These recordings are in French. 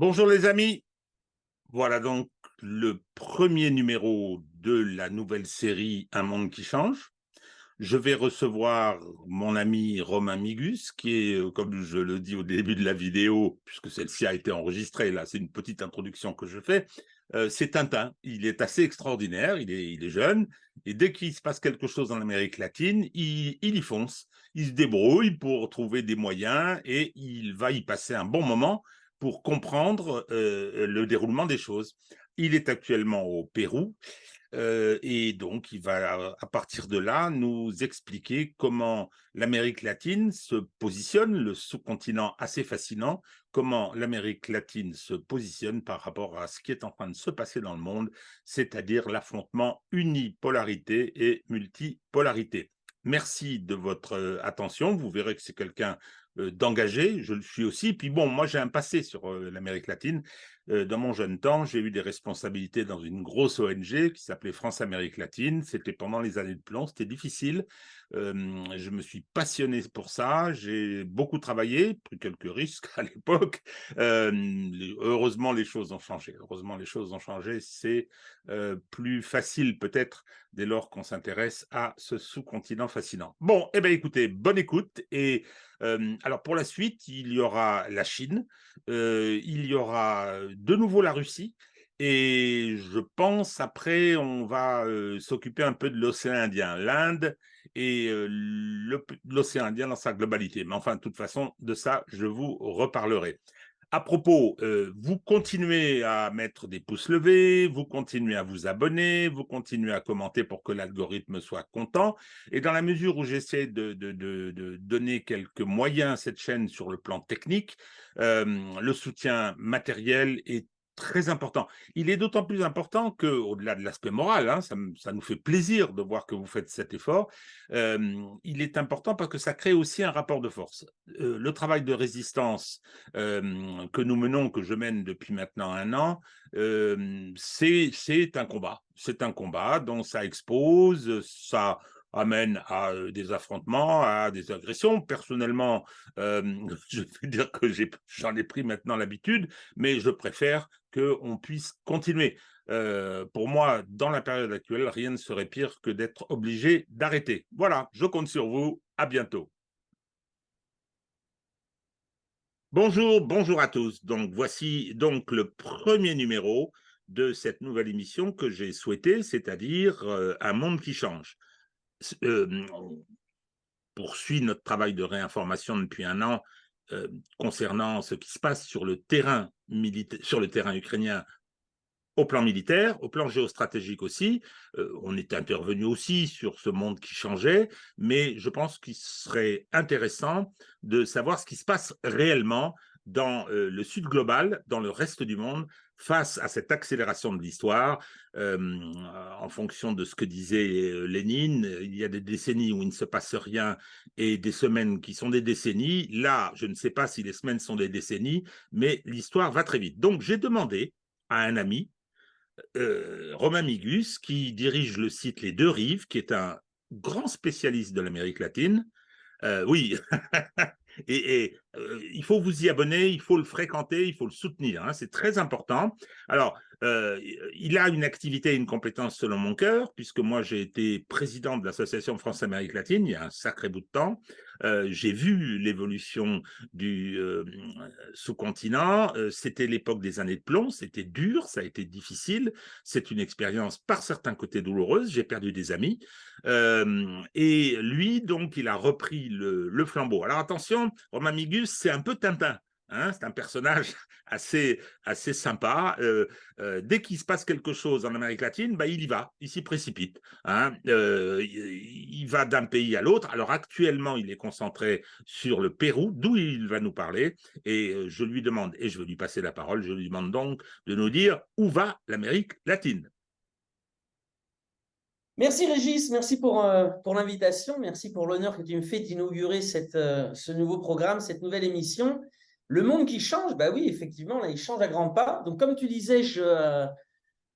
Bonjour les amis, voilà donc le premier numéro de la nouvelle série Un monde qui change. Je vais recevoir mon ami Romain Migus, qui est, comme je le dis au début de la vidéo, puisque celle-ci a été enregistrée, là c'est une petite introduction que je fais, c'est Tintin. Il est assez extraordinaire, il est jeune, et dès qu'il se passe quelque chose en Amérique latine, il y fonce. Il se débrouille pour trouver des moyens et il va y passer un bon moment pour comprendre le déroulement des choses. Il est actuellement au Pérou. Et donc, il va, à partir de là, nous expliquer comment l'Amérique latine se positionne, le sous-continent assez fascinant, comment l'Amérique latine se positionne par rapport à ce qui est en train de se passer dans le monde, c'est-à-dire l'affrontement unipolarité et multipolarité. Merci de votre attention. Vous verrez que c'est quelqu'un d'engagé, je le suis aussi. Puis bon, moi j'ai un passé sur l'Amérique latine. Dans mon jeune temps, j'ai eu des responsabilités dans une grosse ONG qui s'appelait France-Amérique latine. C'était pendant les années de plomb, c'était difficile. Je me suis passionné pour ça, j'ai beaucoup travaillé, pris quelques risques à l'époque. Heureusement, les choses ont changé. Heureusement, les choses ont changé. C'est plus facile peut-être dès lors qu'on s'intéresse à ce sous-continent fascinant. Bon, eh bien écoutez, bonne écoute. Et alors pour la suite, il y aura la Chine, il y aura de nouveau la Russie, et je pense après on va s'occuper un peu de l'océan Indien, l'Inde et l'océan Indien dans sa globalité. Mais enfin, de toute façon, de ça, je vous reparlerai. À propos, vous continuez à mettre des pouces levés, vous continuez à vous abonner, vous continuez à commenter pour que l'algorithme soit content. Et dans la mesure où j'essaie de donner quelques moyens à cette chaîne sur le plan technique, le soutien matériel est très important. Il est d'autant plus important qu'au-delà de l'aspect moral, hein, ça nous fait plaisir de voir que vous faites cet effort, il est important parce que ça crée aussi un rapport de force. Le travail de résistance que nous menons, que je mène depuis maintenant 1 an, c'est un combat. C'est un combat dont ça expose, ça amène à des affrontements, à des agressions. Personnellement, je vais dire que j'en ai pris maintenant l'habitude, mais je préfère qu'on puisse continuer. Pour moi, dans la période actuelle, rien ne serait pire que d'être obligé d'arrêter. Voilà, je compte sur vous. À bientôt. Bonjour, bonjour à tous. Donc, voici donc le premier numéro de cette nouvelle émission que j'ai souhaité, c'est-à-dire Un monde qui change. On poursuit notre travail de réinformation depuis 1 an concernant ce qui se passe sur le terrain sur le terrain ukrainien au plan militaire, au plan géostratégique aussi. On est intervenu aussi sur ce monde qui changeait, mais je pense qu'il serait intéressant de savoir ce qui se passe réellement dans le sud global, dans le reste du monde, face à cette accélération de l'histoire. En fonction de ce que disait Lénine, il y a des décennies où il ne se passe rien et des semaines qui sont des décennies. Là, je ne sais pas si les semaines sont des décennies, mais l'histoire va très vite. Donc, j'ai demandé à un ami, Romain Migus, qui dirige le site Les Deux Rives, qui est un grand spécialiste de l'Amérique latine. Oui, il faut vous y abonner, il faut le fréquenter, il faut le soutenir, hein, c'est très important. Alors, il a une activité et une compétence selon mon cœur, puisque moi j'ai été président de l'association France-Amérique latine il y a un sacré bout de temps. J'ai vu l'évolution du sous-continent. C'était l'époque des années de plomb, c'était dur, ça a été difficile. C'est une expérience par certains côtés douloureuse. J'ai perdu des amis. Et lui, donc, il a repris le flambeau. Alors attention, Romain Migus, c'est un peu Tintin. Hein, c'est un personnage assez sympa. Dès qu'il se passe quelque chose en Amérique latine, bah, il y va, il s'y précipite. Hein. Il va d'un pays à l'autre. Alors actuellement, il est concentré sur le Pérou, d'où il va nous parler. Et je lui demande, et je vais lui passer la parole, je lui demande donc de nous dire où va l'Amérique latine. Merci Régis, merci pour l'invitation, merci pour l'honneur que tu me fais d'inaugurer ce nouveau programme, cette nouvelle émission. Le monde qui change, bah oui, effectivement, là, il change à grands pas. Donc, comme tu disais,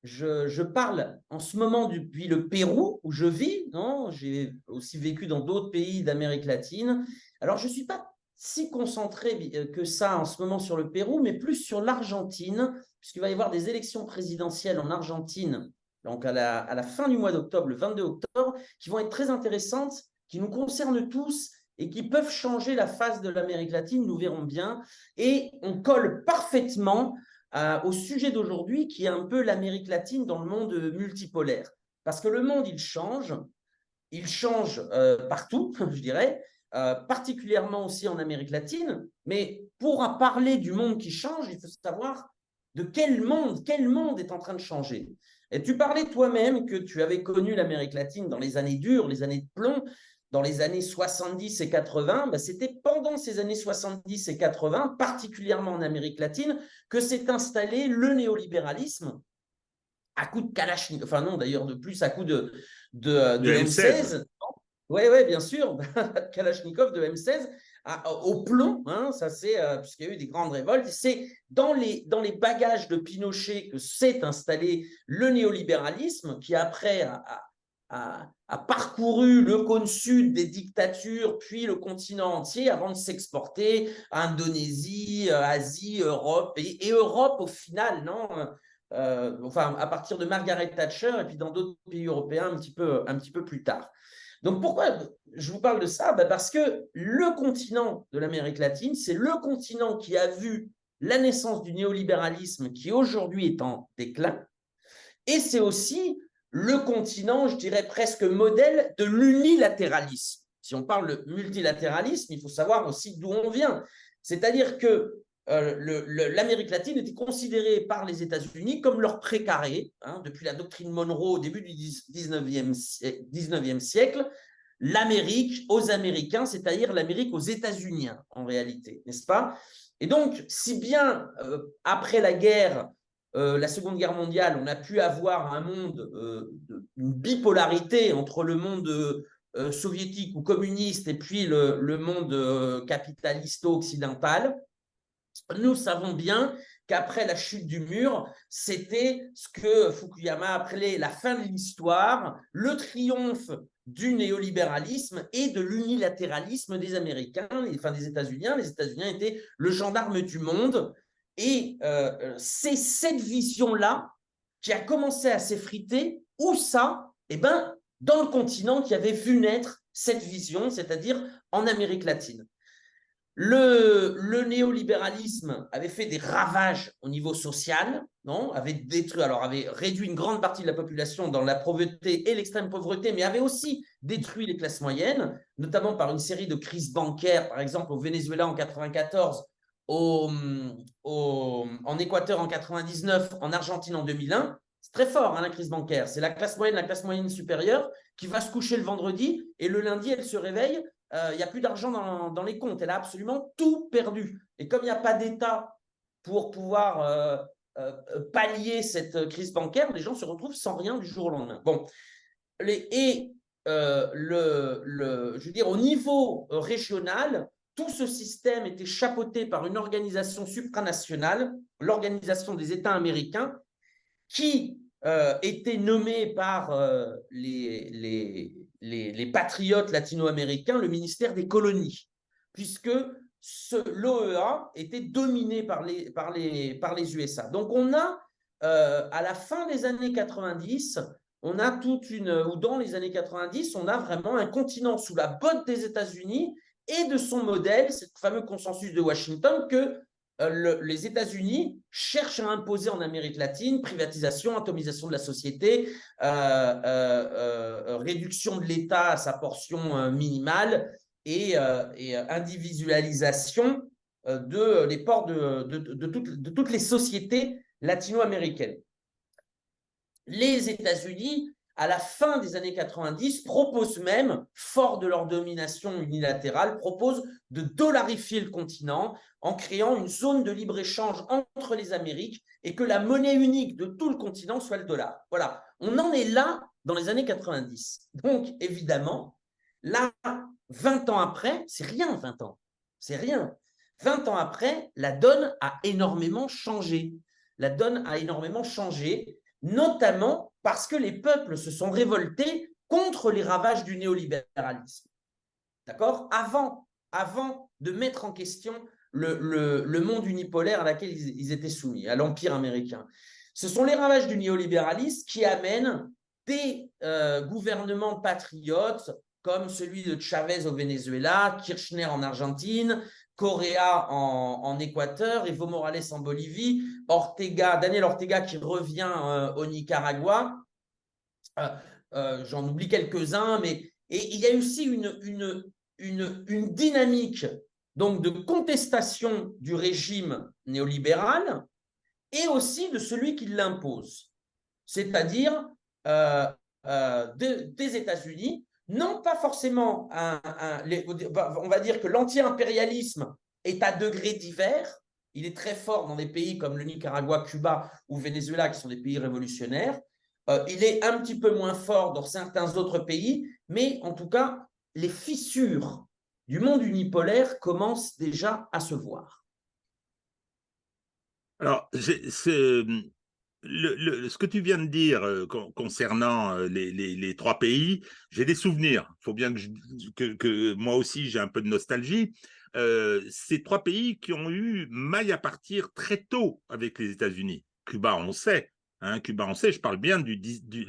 je parle en ce moment depuis le Pérou où je vis, non? J'ai aussi vécu dans d'autres pays d'Amérique latine. Alors, je ne suis pas si concentré que ça en ce moment sur le Pérou, mais plus sur l'Argentine, puisqu'il va y avoir des élections présidentielles en Argentine, donc à la fin du mois d'octobre, le 22 octobre, qui vont être très intéressantes, qui nous concernent tous et qui peuvent changer la face de l'Amérique latine, nous verrons bien. Et on colle parfaitement au sujet d'aujourd'hui, qui est un peu l'Amérique latine dans le monde multipolaire. Parce que le monde, il change partout, je dirais, particulièrement aussi en Amérique latine. Mais pour parler du monde qui change, il faut savoir de quel monde est en train de changer. Et tu parlais toi-même que tu avais connu l'Amérique latine dans les années dures, les années de plomb, dans les années 70 et 80. Ben, c'était pendant ces années 70 et 80, particulièrement en Amérique latine, que s'est installé le néolibéralisme à coup de Kalachnikov, enfin non d'ailleurs de plus, à coup de M16. Oui, bien sûr, Kalachnikov de M16 au plomb, hein, ça c'est, puisqu'il y a eu des grandes révoltes, c'est dans les bagages de Pinochet que s'est installé le néolibéralisme qui après a parcouru le cône sud des dictatures, puis le continent entier avant de s'exporter à Indonésie, Asie, Europe, et Europe au final, non enfin, à partir de Margaret Thatcher et puis dans d'autres pays européens un petit peu plus tard. Donc, pourquoi je vous parle de ça? Parce que le continent de l'Amérique latine, c'est le continent qui a vu la naissance du néolibéralisme qui aujourd'hui est en déclin. Et c'est aussi le continent, je dirais presque modèle de l'unilatéralisme. Si on parle de multilatéralisme, il faut savoir aussi d'où on vient. C'est-à-dire que l'Amérique latine était considérée par les États-Unis comme leur précaré, hein, depuis la doctrine Monroe au début du 19e siècle, l'Amérique aux Américains, c'est-à-dire l'Amérique aux États-Unis en réalité, n'est-ce pas? Et donc, si bien après la guerre, la Seconde Guerre mondiale, on a pu avoir un monde, une bipolarité entre le monde soviétique ou communiste et puis le monde capitalisto-occidental, nous savons bien qu'après la chute du mur, c'était ce que Fukuyama appelait la fin de l'histoire, le triomphe du néolibéralisme et de l'unilatéralisme des Américains, enfin des États-Unis. Les États-Unis étaient le gendarme du monde. Et c'est cette vision-là qui a commencé à s'effriter. Où ça? Eh bien, dans le continent qui avait vu naître cette vision, c'est-à-dire en Amérique latine. Le néolibéralisme avait fait des ravages au niveau social, non, avait réduit une grande partie de la population dans la pauvreté et l'extrême pauvreté, mais avait aussi détruit les classes moyennes, notamment par une série de crises bancaires, par exemple au Venezuela en 94, en Équateur en 99, en Argentine en 2001. C'est très fort, hein, la crise bancaire. C'est la classe moyenne supérieure qui va se coucher le vendredi et le lundi, elle se réveille. Il n'y a plus d'argent dans les comptes. Elle a absolument tout perdu. Et comme il n'y a pas d'État pour pouvoir pallier cette crise bancaire, les gens se retrouvent sans rien du jour au lendemain. Bon, je veux dire, au niveau régional, tout ce système était chapeauté par une organisation supranationale, l'Organisation des États américains, qui était nommée par les patriotes latino-américains, le ministère des colonies, puisque l'OEA était dominé par les USA. Donc, on a, à la fin des années 90, on a ou dans les années 90, on a vraiment un continent sous la botte des États-Unis et de son modèle, ce fameux consensus de Washington que les États-Unis cherchent à imposer en Amérique latine, privatisation, atomisation de la société, réduction de l'État à sa portion minimale et individualisation des ports de toutes les sociétés latino-américaines. Les États-Unis, à la fin des années 90, proposent même, fort de leur domination unilatérale, proposent de dollarifier le continent en créant une zone de libre-échange entre les Amériques et que la monnaie unique de tout le continent soit le dollar. Voilà, on en est là dans les années 90. Donc, évidemment, là, 20 ans après, c'est rien 20 ans, c'est rien. 20 ans après, la donne a énormément changé. La donne a énormément changé, notamment parce que les peuples se sont révoltés contre les ravages du néolibéralisme. D'accord ? avant de mettre en question le monde unipolaire à laquelle ils étaient soumis, à l'Empire américain. Ce sont les ravages du néolibéralisme qui amènent des gouvernements patriotes comme celui de Chavez au Venezuela, Kirchner en Argentine, Correa en Équateur, Evo Morales en Bolivie, Daniel Ortega qui revient au Nicaragua. J'en oublie quelques-uns, mais il y a aussi une dynamique donc de contestation du régime néolibéral et aussi de celui qui l'impose, c'est-à-dire des États-Unis, non pas forcément on va dire que l'anti-impérialisme est à degrés divers. Il est très fort dans des pays comme le Nicaragua, Cuba ou Venezuela, qui sont des pays révolutionnaires. Il est un petit peu moins fort dans certains autres pays, mais en tout cas, les fissures du monde unipolaire commencent déjà à se voir. Alors, ce que tu viens de dire concernant les trois pays, j'ai des souvenirs. Il faut bien que moi aussi j'ai un peu de nostalgie. Ces trois pays qui ont eu maille à partir très tôt avec les États-Unis. Cuba, on sait. Hein, Cuba, on sait, je parle bien de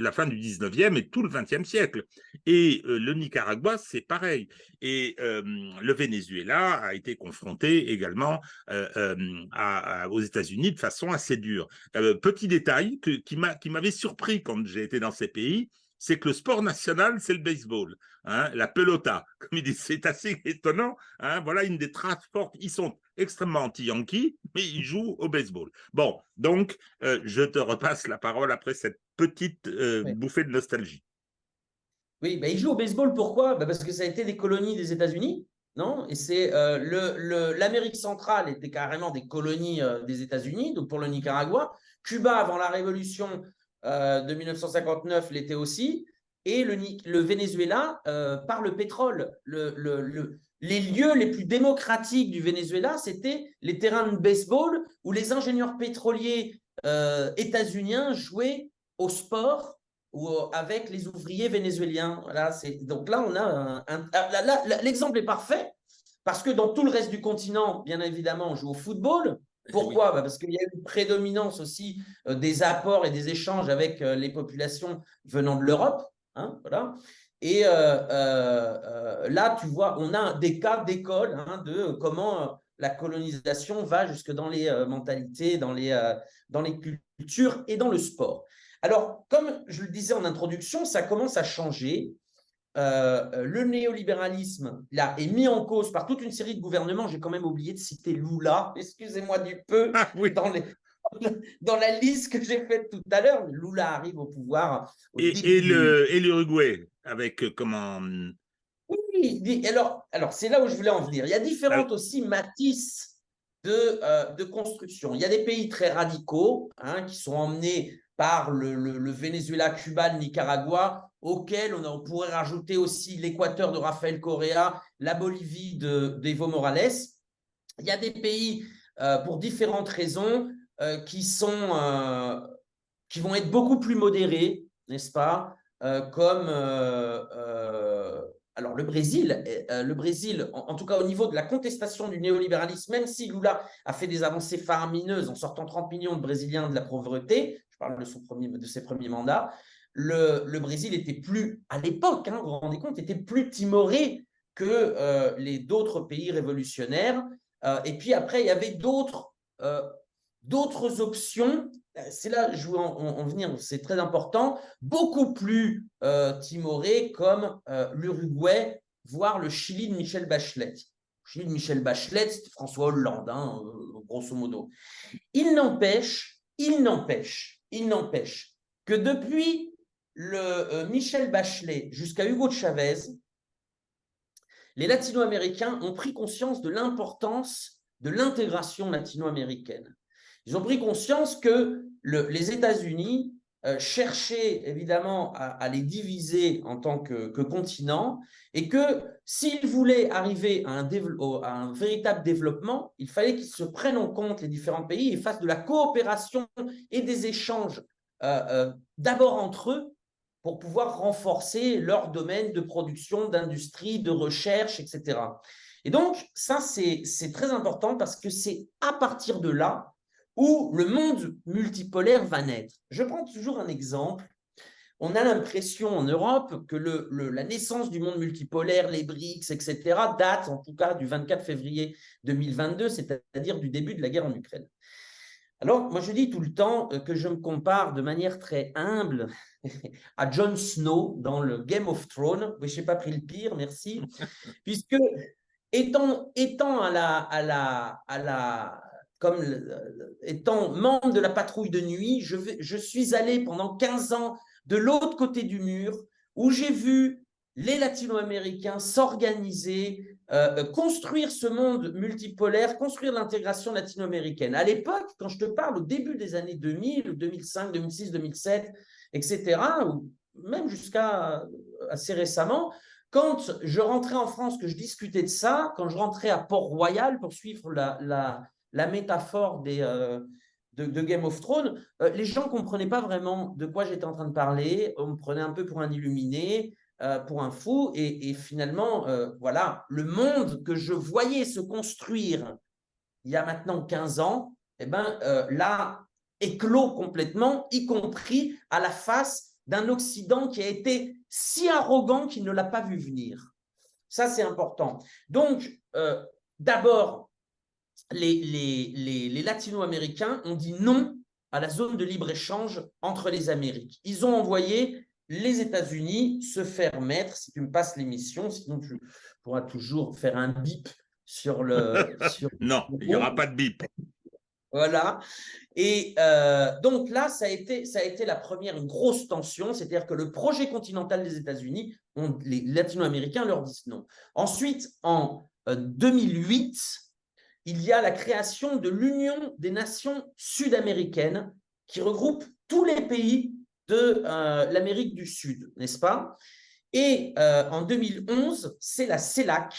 la fin du 19e et tout le 20e siècle. Et le Nicaragua, c'est pareil. Et le Venezuela a été confronté également aux États-Unis de façon assez dure. Petit détail qui m'avait surpris quand j'ai été dans ces pays, c'est que le sport national, c'est le baseball, hein, la pelota. Comme ils disent, c'est assez étonnant. Hein, voilà une des traces fortes. Ils sont extrêmement anti-yankees, mais ils jouent au baseball. Bon, donc, je te repasse la parole après cette petite bouffée de nostalgie. Oui, ils jouent au baseball, pourquoi? Parce que ça a été des colonies des États-Unis, non? Et c'est l'Amérique centrale était carrément des colonies des États-Unis, donc pour le Nicaragua. Cuba, avant la révolution de 1959, l'était aussi. Et le Venezuela, par le pétrole. Les lieux les plus démocratiques du Venezuela, c'était les terrains de baseball où les ingénieurs pétroliers états-uniens jouaient au sport ou avec les ouvriers vénézuéliens. Voilà, donc là, on a l'exemple est parfait parce que dans tout le reste du continent, bien évidemment, on joue au football. Pourquoi? Oui. Parce qu'il y a une prédominance aussi des apports et des échanges avec les populations venant de l'Europe. Hein, voilà. Et là, tu vois, on a des cas d'école hein, de comment la colonisation va jusque dans les mentalités, dans les cultures et dans le sport. Alors, comme je le disais en introduction, ça commence à changer. Le néolibéralisme là, est mis en cause par toute une série de gouvernements. J'ai quand même oublié de citer Lula, excusez-moi du peu, Ah oui. dans la liste que j'ai faite tout à l'heure. Lula arrive au pouvoir au début. Et l'Uruguay, avec comment... Oui, alors c'est là où je voulais en venir. Il y a différentes aussi matrices de construction. Il y a des pays très radicaux hein, qui sont emmenés par le Venezuela, Cuba, le Nicaragua, auxquels on pourrait rajouter aussi l'Équateur de Rafael Correa, la Bolivie d'Evo Morales. Il y a des pays, pour différentes raisons, qui vont être beaucoup plus modérés, n'est-ce pas comme alors le Brésil, en tout cas au niveau de la contestation du néolibéralisme, même si Lula a fait des avancées faramineuses en sortant 30 millions de Brésiliens de la pauvreté, je parle de ses premiers mandats, le Brésil était plus, à l'époque, hein, vous vous rendez compte, était plus timoré que d'autres pays révolutionnaires. Et puis après, il y avait d'autres options. C'est là je veux en venir, c'est très important, beaucoup plus timorés comme l'Uruguay, voire le Chili de Michel Bachelet. Le Chili de Michel Bachelet, c'était François Hollande, hein, grosso modo. Il n'empêche que depuis Michel Bachelet jusqu'à Hugo Chavez, les latino-américains ont pris conscience de l'importance de l'intégration latino-américaine. Ils ont pris conscience que les États-Unis cherchaient évidemment à les diviser en tant que continent et que s'ils voulaient arriver à un véritable développement, il fallait qu'ils se prennent en compte les différents pays et fassent de la coopération et des échanges d'abord entre eux pour pouvoir renforcer leur domaine de production, d'industrie, de recherche, etc. Et donc, ça, c'est très important parce que c'est à partir de là où le monde multipolaire va naître. Je prends toujours un exemple. On a l'impression en Europe que la naissance du monde multipolaire, les BRICS, etc., date en tout cas du 24 février 2022, c'est-à-dire du début de la guerre en Ukraine. Alors, moi, je dis tout le temps que je me compare de manière très humble à Jon Snow dans le Game of Thrones. Oui, je n'ai pas pris le pire, merci. Puisque étant comme étant membre de la patrouille de nuit, je suis allé pendant 15 ans de l'autre côté du mur où j'ai vu les Latino-Américains s'organiser, construire ce monde multipolaire, construire l'intégration latino-américaine. À l'époque, quand je te parle au début des années 2000, 2005, 2006, 2007, etc., ou même jusqu'à assez récemment, quand je rentrais en France, que je discutais de ça, quand je rentrais à Port-Royal pour suivre la métaphore de Game of Thrones, les gens ne comprenaient pas vraiment de quoi j'étais en train de parler. On me prenait un peu pour un illuminé, pour un fou. Et finalement, voilà, le monde que je voyais se construire il y a maintenant 15 ans, eh ben, là, éclos complètement, y compris à la face d'un Occident qui a été si arrogant qu'il ne l'a pas vu venir. Ça, c'est important. Donc, d'abord, les Latino-Américains ont dit non à la zone de libre-échange entre les Amériques. Ils ont envoyé les États-Unis se faire mettre, si tu me passes l'émission, sinon tu pourras toujours faire un bip sur le... Non, il n'y aura pas de bip. Voilà. Et donc là, ça a été la première, une grosse tension, c'est-à-dire que le projet continental des États-Unis, les Latino-Américains leur disent non. Ensuite, en 2008, il y a la création de l'Union des Nations sud-américaines qui regroupe tous les pays de l'Amérique du Sud, n'est-ce pas? Et en 2011, c'est la CELAC,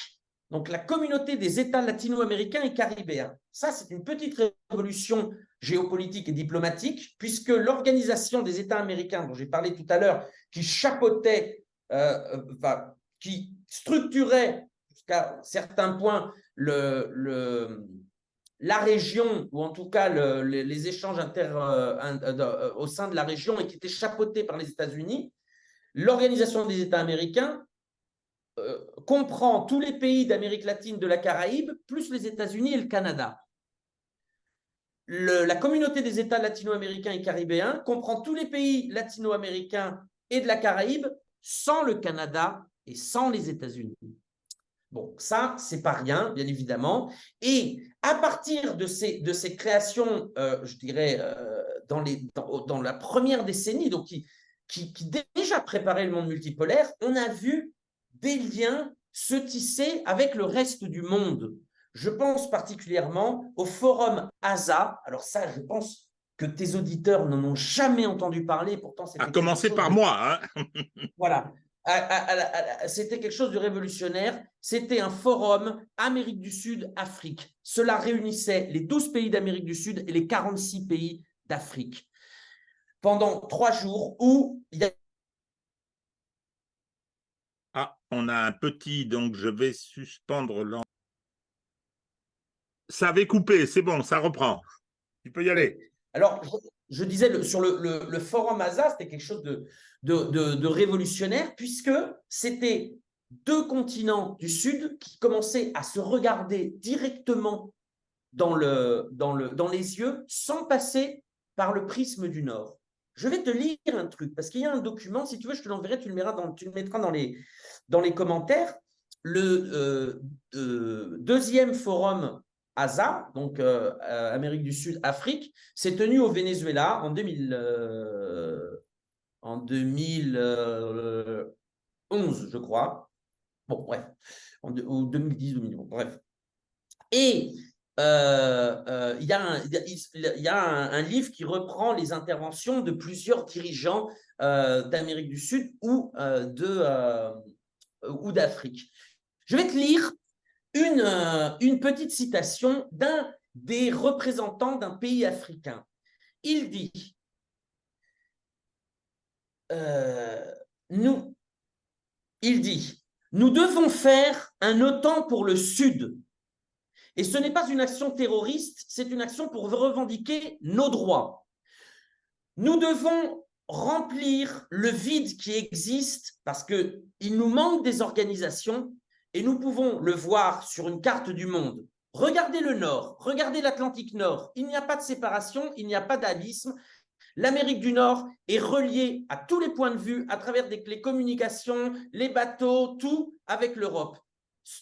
donc la communauté des États latino-américains et caribéens. Ça, c'est une petite révolution géopolitique et diplomatique, puisque l'organisation des États américains, dont j'ai parlé tout à l'heure, qui chapeautait, qui structurait jusqu'à certains points la région, ou en tout cas les échanges au sein de la région, et qui était chapeauté par les États-Unis, l'Organisation des États américains comprend tous les pays d'Amérique latine, de la Caraïbe, plus les États-Unis et le Canada. La communauté des États latino-américains et caribéens comprend tous les pays latino-américains et de la Caraïbe, sans le Canada et sans les États-Unis. Bon, ça, c'est pas rien, bien évidemment. Et à partir de ces créations, je dirais, dans la première décennie, donc qui déjà préparait le monde multipolaire, on a vu des liens se tisser avec le reste du monde. Je pense particulièrement au forum ASA. Alors ça, je pense que tes auditeurs n'en ont jamais entendu parler, pourtant À c'était commencer par moi. Hein. Voilà. C'était quelque chose de révolutionnaire. C'était un forum Amérique du Sud, Afrique. Cela réunissait les 12 pays d'Amérique du Sud et les 46 pays d'Afrique. Pendant 3 jours où il y a... Ah, on a un petit, donc je vais suspendre l'enregistrement. Ça avait coupé, c'est bon, ça reprend. Tu peux y aller. Oui. Alors, je disais, sur le forum ASA, c'était quelque chose de révolutionnaire, puisque c'était 2 continents du Sud qui commençaient à se regarder directement dans les yeux sans passer par le prisme du Nord. Je vais te lire un truc, parce qu'il y a un document, si tu veux, je te l'enverrai, tu le mettras dans les commentaires. Le deuxième forum ASA, donc Amérique du Sud, Afrique, s'est tenu au Venezuela en 2011, je crois. Bon, bref, ou 2010, 2011, bref. Et il y a un livre qui reprend les interventions de plusieurs dirigeants d'Amérique du Sud ou d'Afrique. Je vais te lire une petite citation d'un des représentants d'un pays africain. Il dit il dit Nous devons faire un OTAN pour le Sud. Et ce n'est pas une action terroriste, c'est une action pour revendiquer nos droits. Nous devons remplir le vide qui existe parce qu'il nous manque des organisations et nous pouvons le voir sur une carte du monde. Regardez le Nord, regardez l'Atlantique Nord. Il n'y a pas de séparation, il n'y a pas d'abysme. L'Amérique du Nord est reliée à tous les points de vue à travers les communications, les bateaux, tout avec l'Europe.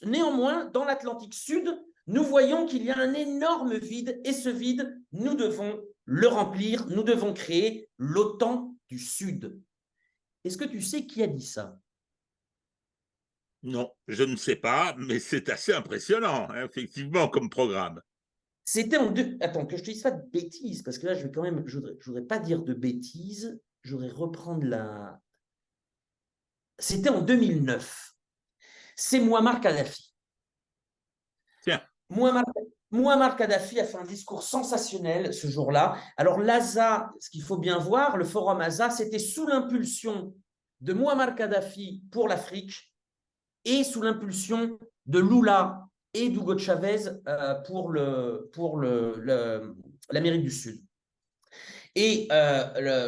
Néanmoins, dans l'Atlantique Sud, nous voyons qu'il y a un énorme vide et ce vide, nous devons le remplir, nous devons créer l'OTAN du Sud. Est-ce que tu sais qui a dit ça? Non, je ne sais pas, mais c'est assez impressionnant, hein, effectivement, comme programme. C'était en deux. Attends, que je te dise pas de bêtises, parce que là, je vais quand même. Je voudrais pas dire de bêtises. Je voudrais reprendre la. C'était en 2009. C'est Muammar Kadhafi. Tiens. Muammar Kadhafi a fait un discours sensationnel ce jour-là. Alors, l'ASA, ce qu'il faut bien voir, le forum ASA, c'était sous l'impulsion de Muammar Kadhafi pour l'Afrique et sous l'impulsion de Lula et d'Hugo Chavez pour l'Amérique du Sud. Et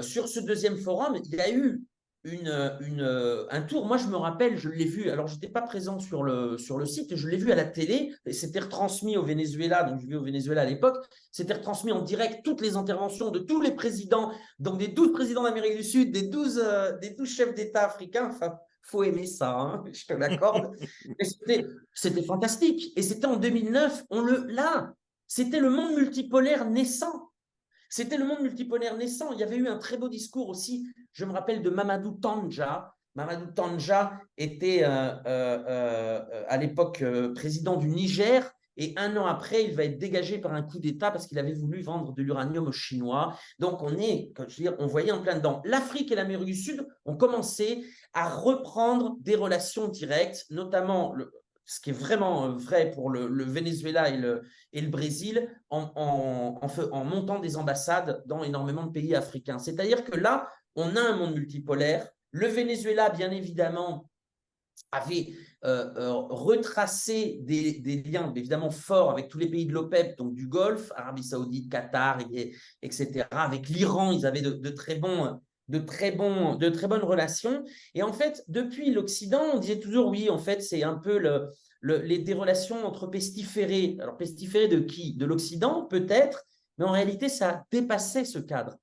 sur ce deuxième forum, il y a eu un tour. Moi, je me rappelle, je l'ai vu. Alors, je n'étais pas présent sur le site, je l'ai vu à la télé. C'était retransmis au Venezuela. Donc, je vivais au Venezuela à l'époque. C'était retransmis en direct toutes les interventions de tous les présidents, donc des 12 présidents d'Amérique du Sud, des 12 chefs d'État africains. Enfin, faut aimer ça, hein, je te l'accorde. C'était fantastique. Et c'était en 2009. Là, c'était le monde multipolaire naissant. C'était le monde multipolaire naissant. Il y avait eu un très beau discours aussi, je me rappelle, de Mamadou Tandja. Mamadou Tandja était à l'époque président du Niger et un an après, il va être dégagé par un coup d'État parce qu'il avait voulu vendre de l'uranium aux Chinois. Donc, on voyait en plein dedans. L'Afrique et l'Amérique du Sud ont commencé à reprendre des relations directes, notamment ce qui est vraiment vrai pour le Venezuela et le Brésil, en montant des ambassades dans énormément de pays africains. C'est-à-dire que là, on a un monde multipolaire. Le Venezuela, bien évidemment, avait retracé des liens évidemment forts avec tous les pays de l'OPEP, donc du Golfe, Arabie Saoudite, Qatar, etc. Avec l'Iran, ils avaient de très bonnes relations. Et en fait, depuis l'Occident, on disait toujours oui, en fait, c'est un peu des relations entre pestiférés. Alors, pestiférés de qui? De l'Occident, peut-être, mais en réalité, ça dépassait ce cadre.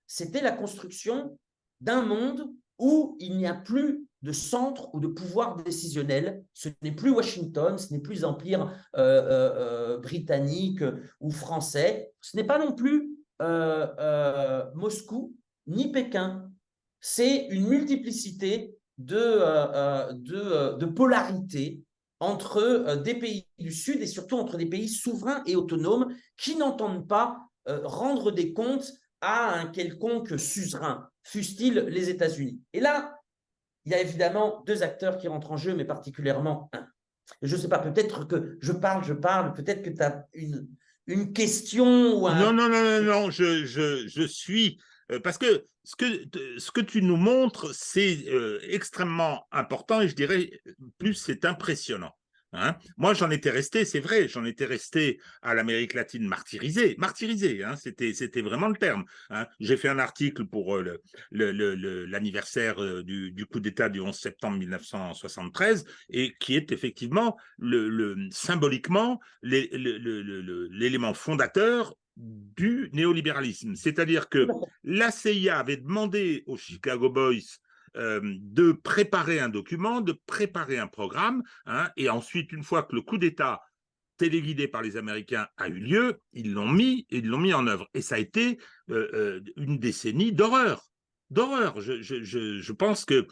C'était la construction d'un monde où il n'y a plus de centre ou de pouvoir décisionnel. Ce n'est plus Washington, ce n'est plus empire britannique ou français. Ce n'est pas non plus Moscou ni Pékin. C'est une multiplicité de polarités entre des pays du Sud et surtout entre des pays souverains et autonomes qui n'entendent pas rendre des comptes à un quelconque suzerain, fussent-ils les États-Unis. Et là, il y a évidemment deux acteurs qui rentrent en jeu, mais particulièrement un. Je ne sais pas, peut-être que je parle, peut-être que tu as une question ou un... Non, non, non, non, non, je suis. Parce que ce que tu nous montres, c'est extrêmement important et je dirais plus c'est impressionnant. Hein. Moi, j'en étais resté, c'est vrai, j'en étais resté à l'Amérique latine martyrisé, hein, c'était vraiment le terme. Hein. J'ai fait un article pour l'anniversaire du coup d'État du 11 septembre 1973 et qui est effectivement symboliquement l'élément fondateur du néolibéralisme. C'est-à-dire que la CIA avait demandé aux Chicago Boys de préparer un document, de préparer un programme, hein, et ensuite, une fois que le coup d'État téléguidé par les Américains a eu lieu, ils l'ont mis en œuvre. Et ça a été une décennie d'horreur. Je pense que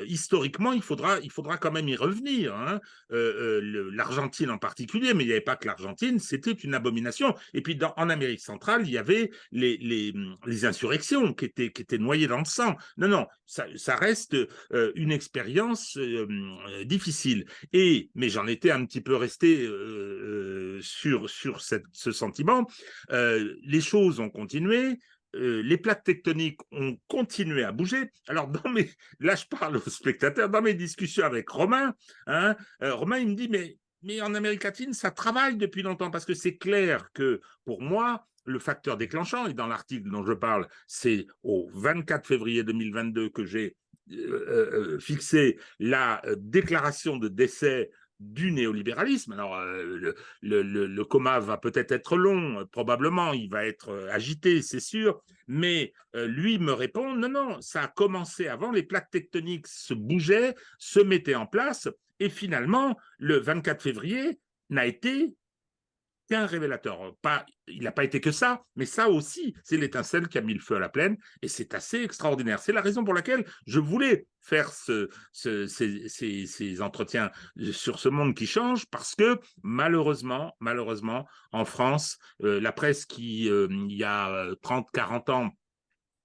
historiquement, il faudra quand même y revenir. Hein. L'Argentine en particulier, mais il n'y avait pas que l'Argentine, c'était une abomination. Et puis en Amérique centrale, il y avait les insurrections qui étaient noyées dans le sang. Non, non, ça reste une expérience difficile. Mais j'en étais un petit peu resté sur ce sentiment. Les choses ont continué. les plaques tectoniques ont continué à bouger. Alors, là, je parle aux spectateurs, dans mes discussions avec Romain, hein, Romain, il me dit, mais en Amérique latine, ça travaille depuis longtemps, parce que c'est clair que, pour moi, le facteur déclenchant, et dans l'article dont je parle, c'est au 24 février 2022 que j'ai fixé la déclaration de décès du néolibéralisme. Alors, le coma va peut-être être long, probablement, il va être agité, c'est sûr, mais lui me répond, non, non, ça a commencé avant, les plaques tectoniques se bougeaient, se mettaient en place, et finalement, le 24 février n'a été qu'un révélateur. Il n'a pas été que ça, mais ça aussi, c'est l'étincelle qui a mis le feu à la plaine, et c'est assez extraordinaire. C'est la raison pour laquelle je voulais faire ces entretiens sur ce monde qui change, parce que malheureusement, en France, la presse qui, il y a 30-40 ans,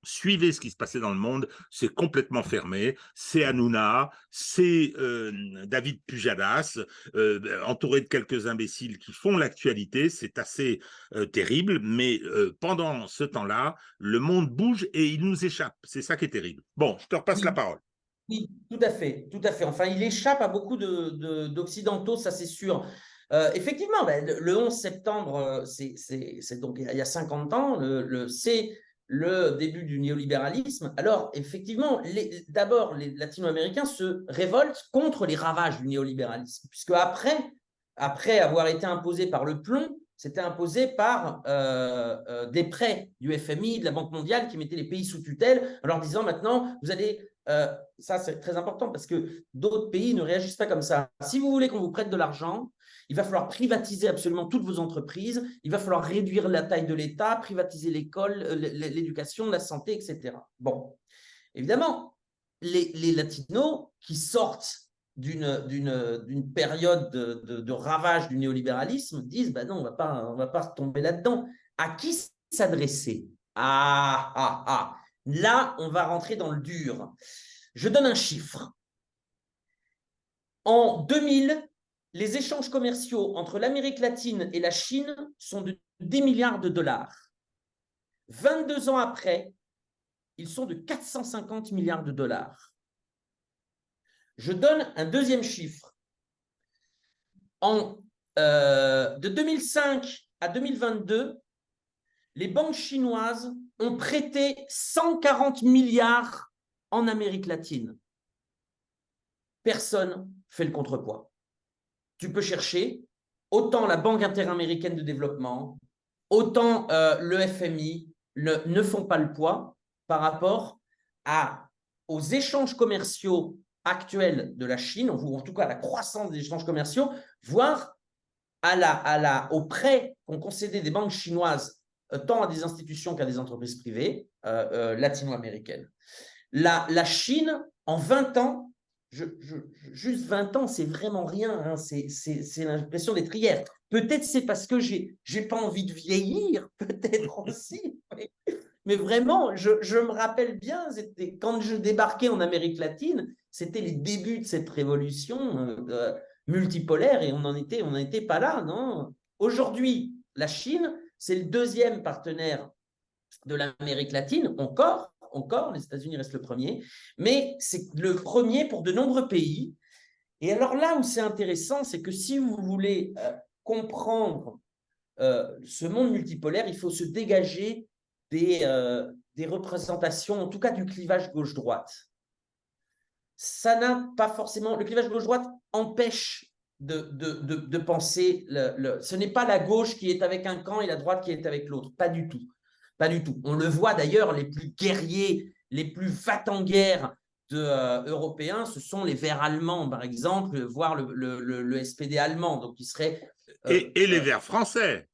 suivez ce qui se passait dans le monde, c'est complètement fermé, c'est Hanouna, c'est David Pujadas, entouré de quelques imbéciles qui font l'actualité, c'est assez terrible, mais pendant ce temps-là, le monde bouge et il nous échappe, c'est ça qui est terrible. Bon, je te repasse la Oui, parole. oui, tout à fait, tout à fait. Enfin, il échappe à beaucoup d'Occidentaux, ça c'est sûr. Effectivement, ben, le 11 septembre, c'est donc il y a 50 ans, c'est le début du néolibéralisme. Alors, effectivement, d'abord, les Latino-Américains se révoltent contre les ravages du néolibéralisme, puisque après avoir été imposé par le plomb, c'était imposé par des prêts du FMI, de la Banque mondiale, qui mettaient les pays sous tutelle, en leur disant maintenant, vous allez ça, c'est très important parce que d'autres pays ne réagissent pas comme ça. Si vous voulez qu'on vous prête de l'argent, il va falloir privatiser absolument toutes vos entreprises, il va falloir réduire la taille de l'État, privatiser l'école, l'éducation, la santé, etc. Bon, évidemment, les Latinos qui sortent d'une période de ravage du néolibéralisme disent bah non, on va pas tomber là-dedans. À qui s'adresser? Là, on va rentrer dans le dur. Je donne un chiffre. En 2000, les échanges commerciaux entre l'Amérique latine et la Chine sont de 10 milliards de dollars. 22 ans après, ils sont de 450 milliards de dollars. Je donne un deuxième chiffre. De 2005 à 2022, les banques chinoises ont prêté 140 milliards en Amérique latine. Personne fait le contrepoids. Tu peux chercher, autant la Banque interaméricaine de développement, autant le FMI ne font pas le poids par rapport aux échanges commerciaux actuels de la Chine, ou en tout cas à la croissance des échanges commerciaux, voire aux prêts qu'ont concédés des banques chinoises tant à des institutions qu'à des entreprises privées latino-américaines. La Chine, en 20 ans, juste 20 ans, c'est vraiment rien, hein, c'est l'impression d'être hier. Peut-être c'est parce que j'ai pas envie de vieillir, peut-être aussi. Mais vraiment, je me rappelle bien, quand je débarquais en Amérique latine, c'était les débuts de cette révolution multipolaire et on n'en était pas là, non? Aujourd'hui, la Chine, c'est le deuxième partenaire de l'Amérique latine, encore, les États-Unis restent le premier, mais c'est le premier pour de nombreux pays. Et alors là où c'est intéressant, c'est que si vous voulez comprendre ce monde multipolaire, il faut se dégager des représentations, en tout cas du clivage gauche-droite. Ça n'a pas forcément... Le clivage gauche-droite empêche de penser... Ce n'est pas la gauche qui est avec un camp et la droite qui est avec l'autre. Pas du tout. Pas du tout. On le voit d'ailleurs, les plus guerriers, les plus va-t-en-guerre européens, ce sont les Verts allemands, par exemple, voire le SPD allemand, donc qui serait... et les Verts français.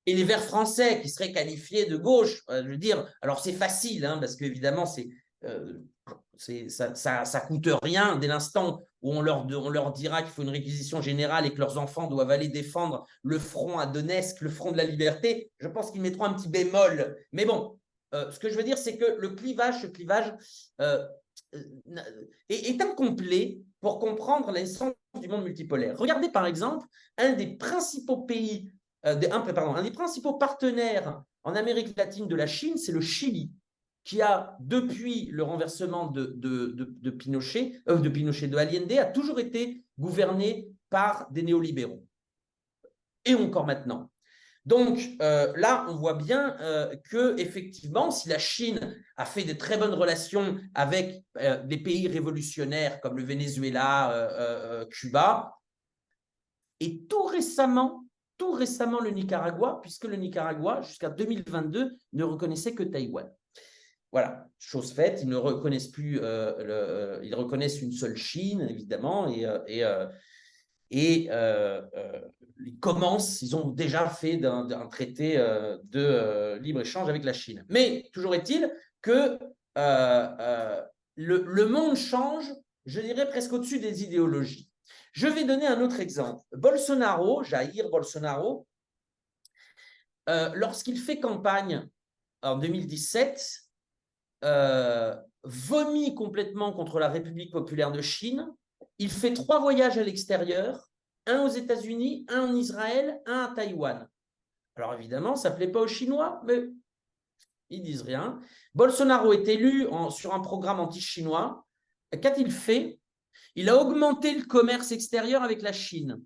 Et les Verts français qui seraient qualifiés de gauche. Je veux dire, alors c'est facile, hein, parce qu'évidemment, ça coûte rien dès l'instant où on leur dira qu'il faut une réquisition générale et que leurs enfants doivent aller défendre le front à Donetsk, le front de la liberté. Je pense qu'ils mettront un petit bémol. Mais bon, ce que je veux dire, c'est que ce clivage est incomplet pour comprendre l'essence du monde multipolaire. Regardez par exemple un des principaux pays un des principaux partenaires en Amérique latine de la Chine, c'est le Chili, qui a, depuis le renversement de Pinochet, de Allende, a toujours été gouverné par des néolibéraux. Et encore maintenant. Donc là, on voit bien que effectivement, si la Chine a fait de très bonnes relations avec des pays révolutionnaires comme le Venezuela, Cuba, et tout récemment, le Nicaragua, puisque le Nicaragua, jusqu'à 2022, ne reconnaissait que Taïwan. Voilà, chose faite, ils ne reconnaissent plus, ils reconnaissent une seule Chine, évidemment, et ils ont déjà fait d'un traité de libre-échange avec la Chine. Mais toujours est-il que le monde change, je dirais, presque au-dessus des idéologies. Je vais donner un autre exemple. Jair Bolsonaro, lorsqu'il fait campagne en 2017, vomit complètement contre la République populaire de Chine. Il fait 3 voyages à l'extérieur, un aux États-Unis, un en Israël, un à Taïwan. Alors évidemment, ça ne plaît pas aux Chinois, mais ils disent rien. Bolsonaro est élu sur un programme anti-chinois. Qu'a-t-il fait? Il a augmenté le commerce extérieur avec la Chine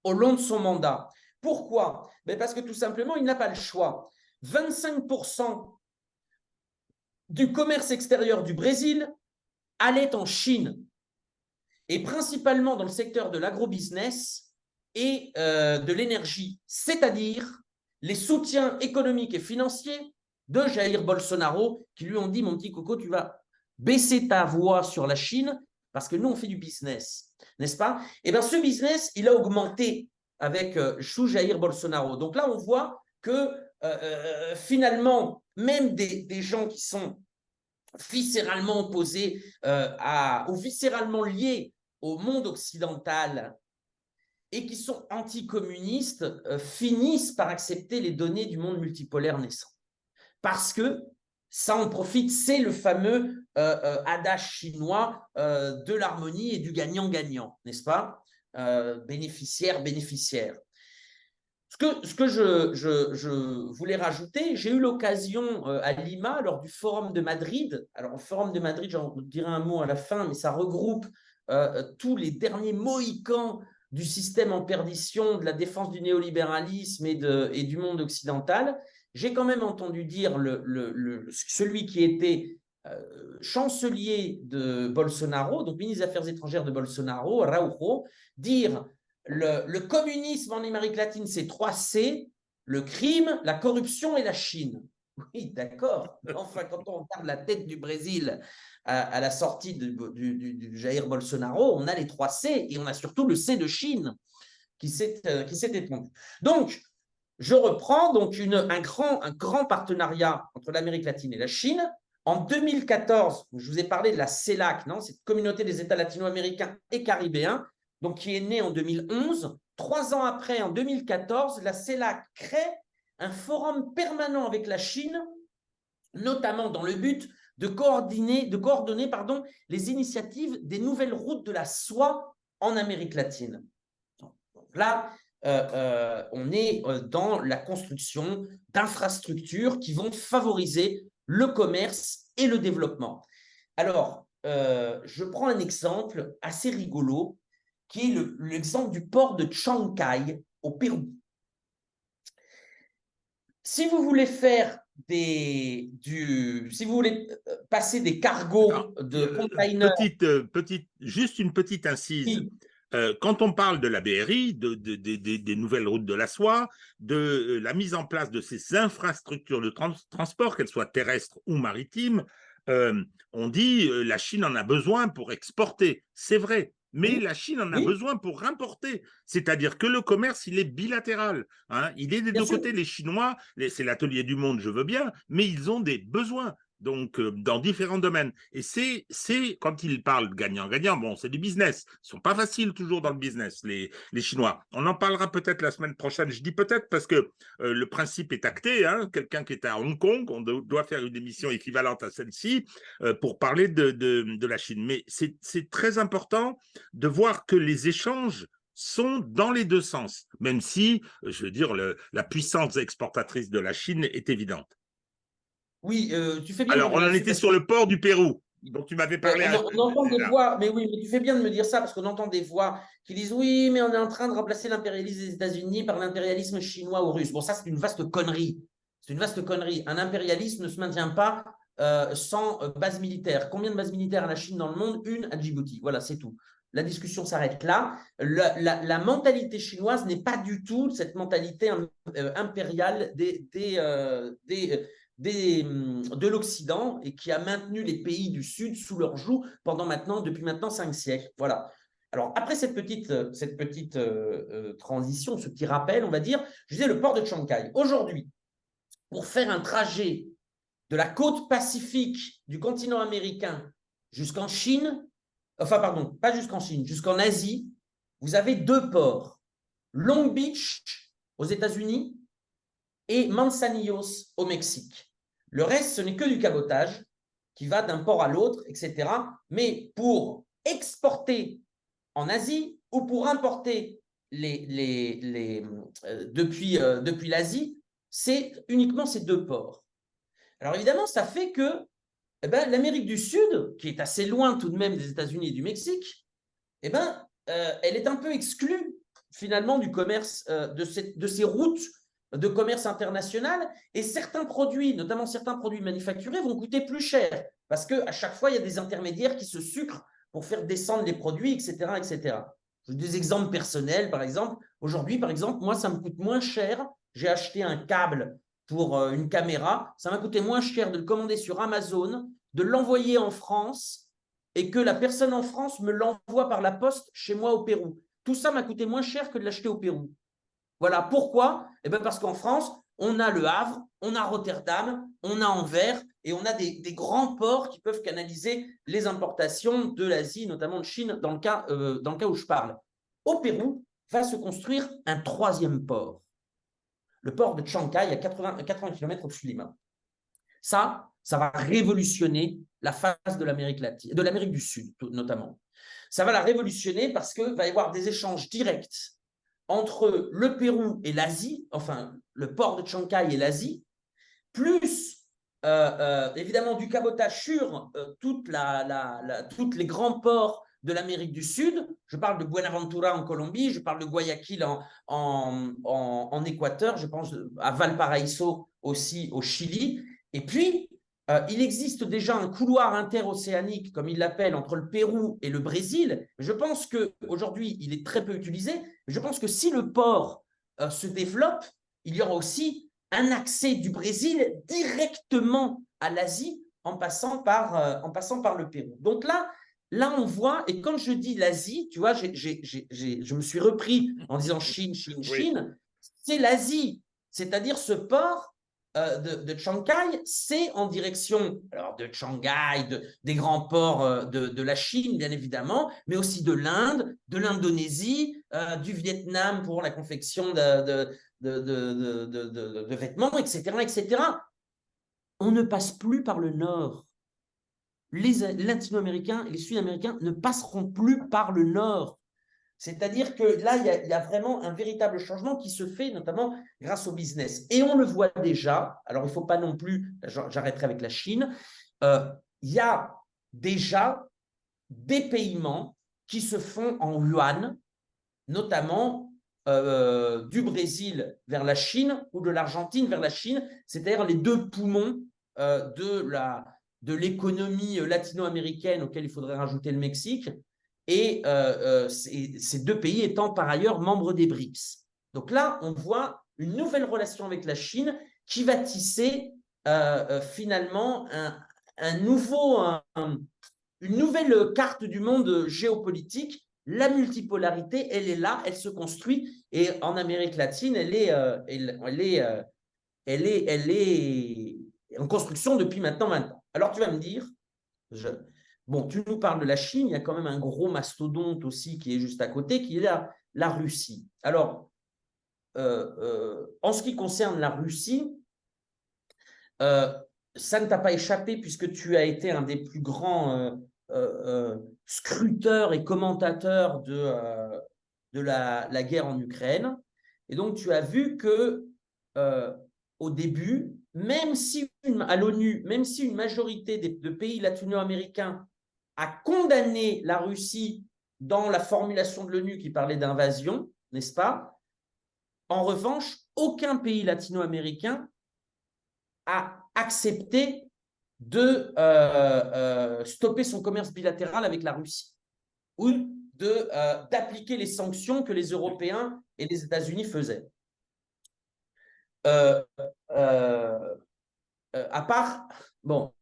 au long de son mandat. Pourquoi? Parce que tout simplement, il n'a pas le choix. 25% du commerce extérieur du Brésil allait en Chine, et principalement dans le secteur de l'agrobusiness et de l'énergie, c'est-à-dire les soutiens économiques et financiers de Jair Bolsonaro, qui lui ont dit, mon petit coco, tu vas baisser ta voix sur la Chine, parce que nous, on fait du business, n'est-ce pas? Et bien, ce business, il a augmenté avec sous Jair Bolsonaro. Donc là, on voit que finalement, même des gens qui sont viscéralement opposés ou viscéralement liés au monde occidental et qui sont anticommunistes finissent par accepter les données du monde multipolaire naissant. Parce que ça en profite, c'est le fameux adage chinois de l'harmonie et du gagnant-gagnant, n'est-ce pas? Bénéficiaire. Ce que je voulais rajouter, j'ai eu l'occasion à Lima, lors du Forum de Madrid. Alors, le Forum de Madrid, j'en dirai un mot à la fin, mais ça regroupe tous les derniers mohicans du système en perdition, de la défense du néolibéralisme et du monde occidental. J'ai quand même entendu dire celui qui était chancelier de Bolsonaro, donc ministre des Affaires étrangères de Bolsonaro, Araujo, dire le communisme en Amérique latine, c'est 3 C, le crime, la corruption et la Chine. Oui, d'accord. Enfin, quand on regarde la tête du Brésil à la sortie du Jair Bolsonaro, on a les 3 C et on a surtout le C de Chine qui s'est étendu. Donc, je reprends donc un grand partenariat entre l'Amérique latine et la Chine. En 2014, je vous ai parlé de la CELAC, cette communauté des États latino-américains et caribéens, donc qui est née en 2011. 3 ans après, en 2014, la CELAC crée un forum permanent avec la Chine, notamment dans le but de coordonner les initiatives des nouvelles routes de la soie en Amérique latine. Donc là, on est dans la construction d'infrastructures qui vont favoriser le commerce et le développement. Alors, je prends un exemple assez rigolo, qui est l'exemple du port de Chancay au Pérou. Si vous voulez si vous voulez passer des cargos de containers… Juste une petite incise. Oui. Quand on parle de la BRI, des nouvelles routes de la soie, de la mise en place de ces infrastructures de transport, qu'elles soient terrestres ou maritimes, on dit la Chine en a besoin pour exporter. C'est vrai. Mais la Chine en a besoin pour importer. C'est-à-dire que le commerce, il est bilatéral. Il est des deux côtés. Les Chinois, c'est l'atelier du monde, je veux bien, mais ils ont des besoins. Donc, dans différents domaines. Et c'est quand ils parlent gagnant-gagnant, bon, c'est du business. Ils ne sont pas faciles toujours dans le business, les Chinois. On en parlera peut-être la semaine prochaine. Je dis peut-être parce que le principe est acté. Quelqu'un qui est à Hong Kong, on doit faire une émission équivalente à celle-ci pour parler de la Chine. Mais c'est très important de voir que les échanges sont dans les deux sens, même si, je veux dire, la puissance exportatrice de la Chine est évidente. Oui, tu fais bien de Alors, on revenir en là-dessus était parce sur que le port du Pérou, dont tu m'avais parlé. on entend des Là. voix, mais oui, mais tu fais bien de me dire ça parce qu'on entend des voix qui disent oui, mais on est en train de remplacer l'impérialisme des États-Unis par l'impérialisme chinois ou russe. Bon, ça, c'est une vaste connerie. C'est une vaste connerie. Un impérialisme ne se maintient pas sans base militaire. Combien de bases militaires à la Chine dans le monde? Une à Djibouti. Voilà, c'est tout. La discussion s'arrête là. La mentalité chinoise n'est pas du tout cette mentalité impériale de l'Occident et qui a maintenu les pays du Sud sous leur joug depuis maintenant 5 siècles. Voilà. Alors, après cette petite transition, ce petit rappel, on va dire, je disais le port de Chiang Kai. Aujourd'hui, pour faire un trajet de la côte pacifique du continent américain jusqu'en Chine, enfin, pardon, pas jusqu'en Chine, jusqu'en Asie, vous avez deux ports. Long Beach aux États-Unis et Manzanillos au Mexique. Le reste, ce n'est que du cabotage qui va d'un port à l'autre, etc. Mais pour exporter en Asie ou pour importer depuis l'Asie, c'est uniquement ces deux ports. Alors évidemment, ça fait que l'Amérique du Sud, qui est assez loin tout de même des États-Unis et du Mexique, elle est un peu exclue finalement du commerce, de ces routes de commerce international, et certains produits, notamment certains produits manufacturés, vont coûter plus cher parce qu'à chaque fois, il y a des intermédiaires qui se sucrent pour faire descendre les produits, etc. etc. J'ai des exemples personnels, par exemple. Aujourd'hui, par exemple, moi, ça me coûte moins cher. J'ai acheté un câble pour une caméra. Ça m'a coûté moins cher de le commander sur Amazon, de l'envoyer en France et que la personne en France me l'envoie par la poste chez moi au Pérou. Tout ça m'a coûté moins cher que de l'acheter au Pérou. Voilà. Pourquoi? Parce qu'en France, on a Le Havre, on a Rotterdam, on a Anvers et on a des grands ports qui peuvent canaliser les importations de l'Asie, notamment de Chine, dans le cas où je parle. Au Pérou, va se construire un troisième port. Le port de Chiang Kai, à 80 km au-dessus de Lima. Ça va révolutionner la face de l'Amérique latine, de l'Amérique du Sud notamment. Ça va la révolutionner parce qu'il va y avoir des échanges directs entre le Pérou et l'Asie, enfin le port de Chiang Kai et l'Asie, plus évidemment du cabotage sur tous les grands ports de l'Amérique du Sud. Je parle de Buenaventura en Colombie, je parle de Guayaquil en Équateur, je pense à Valparaíso aussi au Chili. Et puis, il existe déjà un couloir interocéanique, comme il l'appelle, entre le Pérou et le Brésil. Je pense qu'aujourd'hui, il est très peu utilisé. Je pense que si le port se développe, il y aura aussi un accès du Brésil directement à l'Asie en passant par le Pérou. Donc là, on voit, et quand je dis l'Asie, tu vois, je me suis repris en disant Chine, Chine, Chine, c'est l'Asie, c'est-à-dire ce port de Chiang Kai, c'est en direction alors, de Shanghai, des grands ports de la Chine, bien évidemment, mais aussi de l'Inde, de l'Indonésie, du Vietnam pour la confection de vêtements, etc., etc. On ne passe plus par le Nord. Les Latino-Américains et les Sud-Américains ne passeront plus par le Nord. C'est-à-dire que là, il y a vraiment un véritable changement qui se fait, notamment grâce au business. Et on le voit déjà, alors il ne faut pas non plus, j'arrêterai avec la Chine, il y a déjà des paiements qui se font en yuan, notamment du Brésil vers la Chine ou de l'Argentine vers la Chine, c'est-à-dire les deux poumons de l'économie latino-américaine auquel il faudrait rajouter le Mexique, et ces deux pays étant par ailleurs membres des BRICS. Donc là, on voit une nouvelle relation avec la Chine qui va tisser finalement une nouvelle carte du monde géopolitique. La multipolarité, elle est là, elle se construit, et en Amérique latine, elle est en construction depuis maintenant 20 ans. Alors tu vas me dire, bon, tu nous parles de la Chine, il y a quand même un gros mastodonte aussi qui est juste à côté, qui est la Russie. Alors, en ce qui concerne la Russie, ça ne t'a pas échappé puisque tu as été un des plus grands scruteurs et commentateurs de de la guerre en Ukraine. Et donc, tu as vu que au début, même si à l'ONU, même si une majorité de pays latino-américains a condamné la Russie dans la formulation de l'ONU qui parlait d'invasion, n'est-ce pas? En revanche, aucun pays latino-américain a accepté de stopper son commerce bilatéral avec la Russie ou d'appliquer les sanctions que les Européens et les États-Unis faisaient. À part, bon,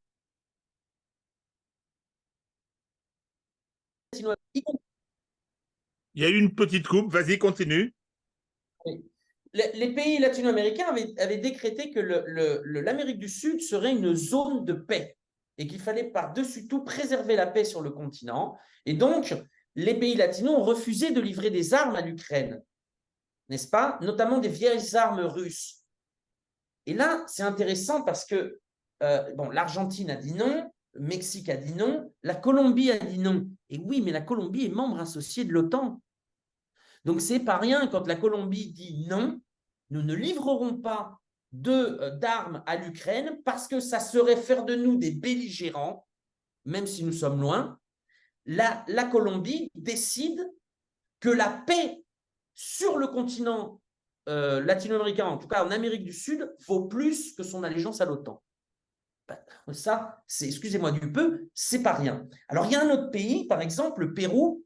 il y a eu une petite coupe, vas-y, continue. Les pays latino-américains avaient décrété que l'Amérique du Sud serait une zone de paix et qu'il fallait par-dessus tout préserver la paix sur le continent. Et donc, les pays latinos ont refusé de livrer des armes à l'Ukraine, n'est-ce pas? Notamment des vieilles armes russes. Et là, c'est intéressant parce que bon, l'Argentine a dit non, le Mexique a dit non, la Colombie a dit non. Et oui, mais la Colombie est membre associé de l'OTAN. Donc, ce n'est pas rien quand la Colombie dit non, nous ne livrerons pas d'armes à l'Ukraine parce que ça serait faire de nous des belligérants, même si nous sommes loin. La Colombie décide que la paix sur le continent latino-américain, en tout cas en Amérique du Sud, vaut plus que son allégeance à l'OTAN. Ça, c'est, excusez-moi du peu, c'est pas rien. Alors, il y a un autre pays, par exemple, le Pérou.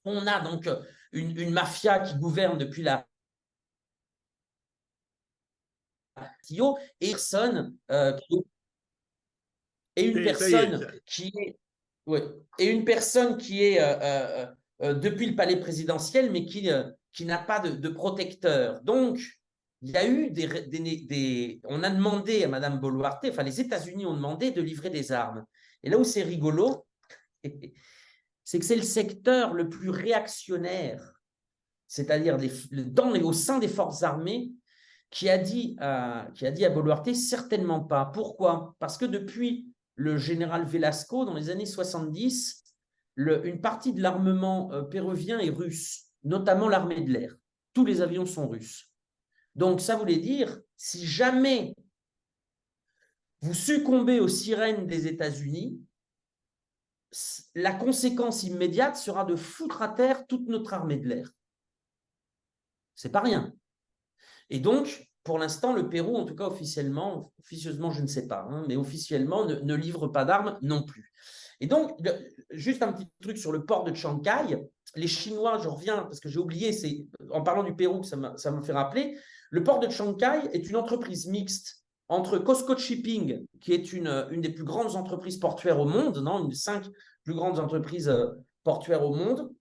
On a donc une mafia qui gouverne depuis la et une personne qui est depuis le palais présidentiel, mais qui n'a pas de protecteur. Donc, il y a eu on a demandé à Mme Boluarte, enfin les États-Unis ont demandé de livrer des armes. Et là où c'est rigolo, c'est que c'est le secteur le plus réactionnaire, c'est-à-dire au sein des forces armées, qui a dit à Boluarte, certainement pas. Pourquoi? Parce que depuis le général Velasco, dans les années 70, une partie de l'armement péruvien est russe, notamment l'armée de l'air. Tous les avions sont russes. Donc, ça voulait dire, si jamais vous succombez aux sirènes des États-Unis, la conséquence immédiate sera de foutre à terre toute notre armée de l'air. C'est pas rien. Et donc, pour l'instant, le Pérou, en tout cas officieusement, je ne sais pas, mais officiellement, ne livre pas d'armes non plus. Et donc, juste un petit truc sur le port de Chancay. Les Chinois, je reviens parce que j'ai oublié, c'est en parlant du Pérou que ça me fait rappeler. Le port de Chancay est une entreprise mixte entre COSCO Shipping, qui est une des plus grandes entreprises portuaires au monde, une des 5 plus grandes entreprises portuaires au monde,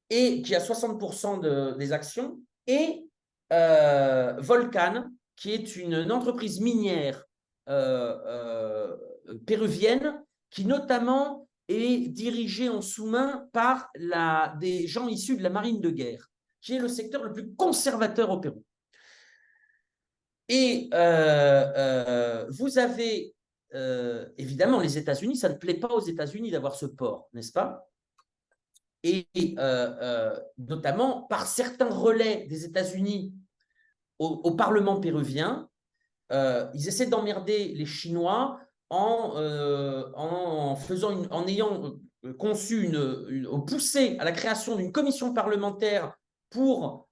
et qui a 60% des actions, et Volcan, qui est une entreprise minière péruvienne, qui notamment est dirigée en sous-main par des gens issus de la marine de guerre, qui est le secteur le plus conservateur au Pérou. Et vous avez, évidemment, les États-Unis, ça ne plaît pas aux États-Unis d'avoir ce port, n'est-ce pas? Et notamment par certains relais des États-Unis au Parlement péruvien, ils essaient d'emmerder les Chinois en ayant conçu poussé à la création d'une commission parlementaire pour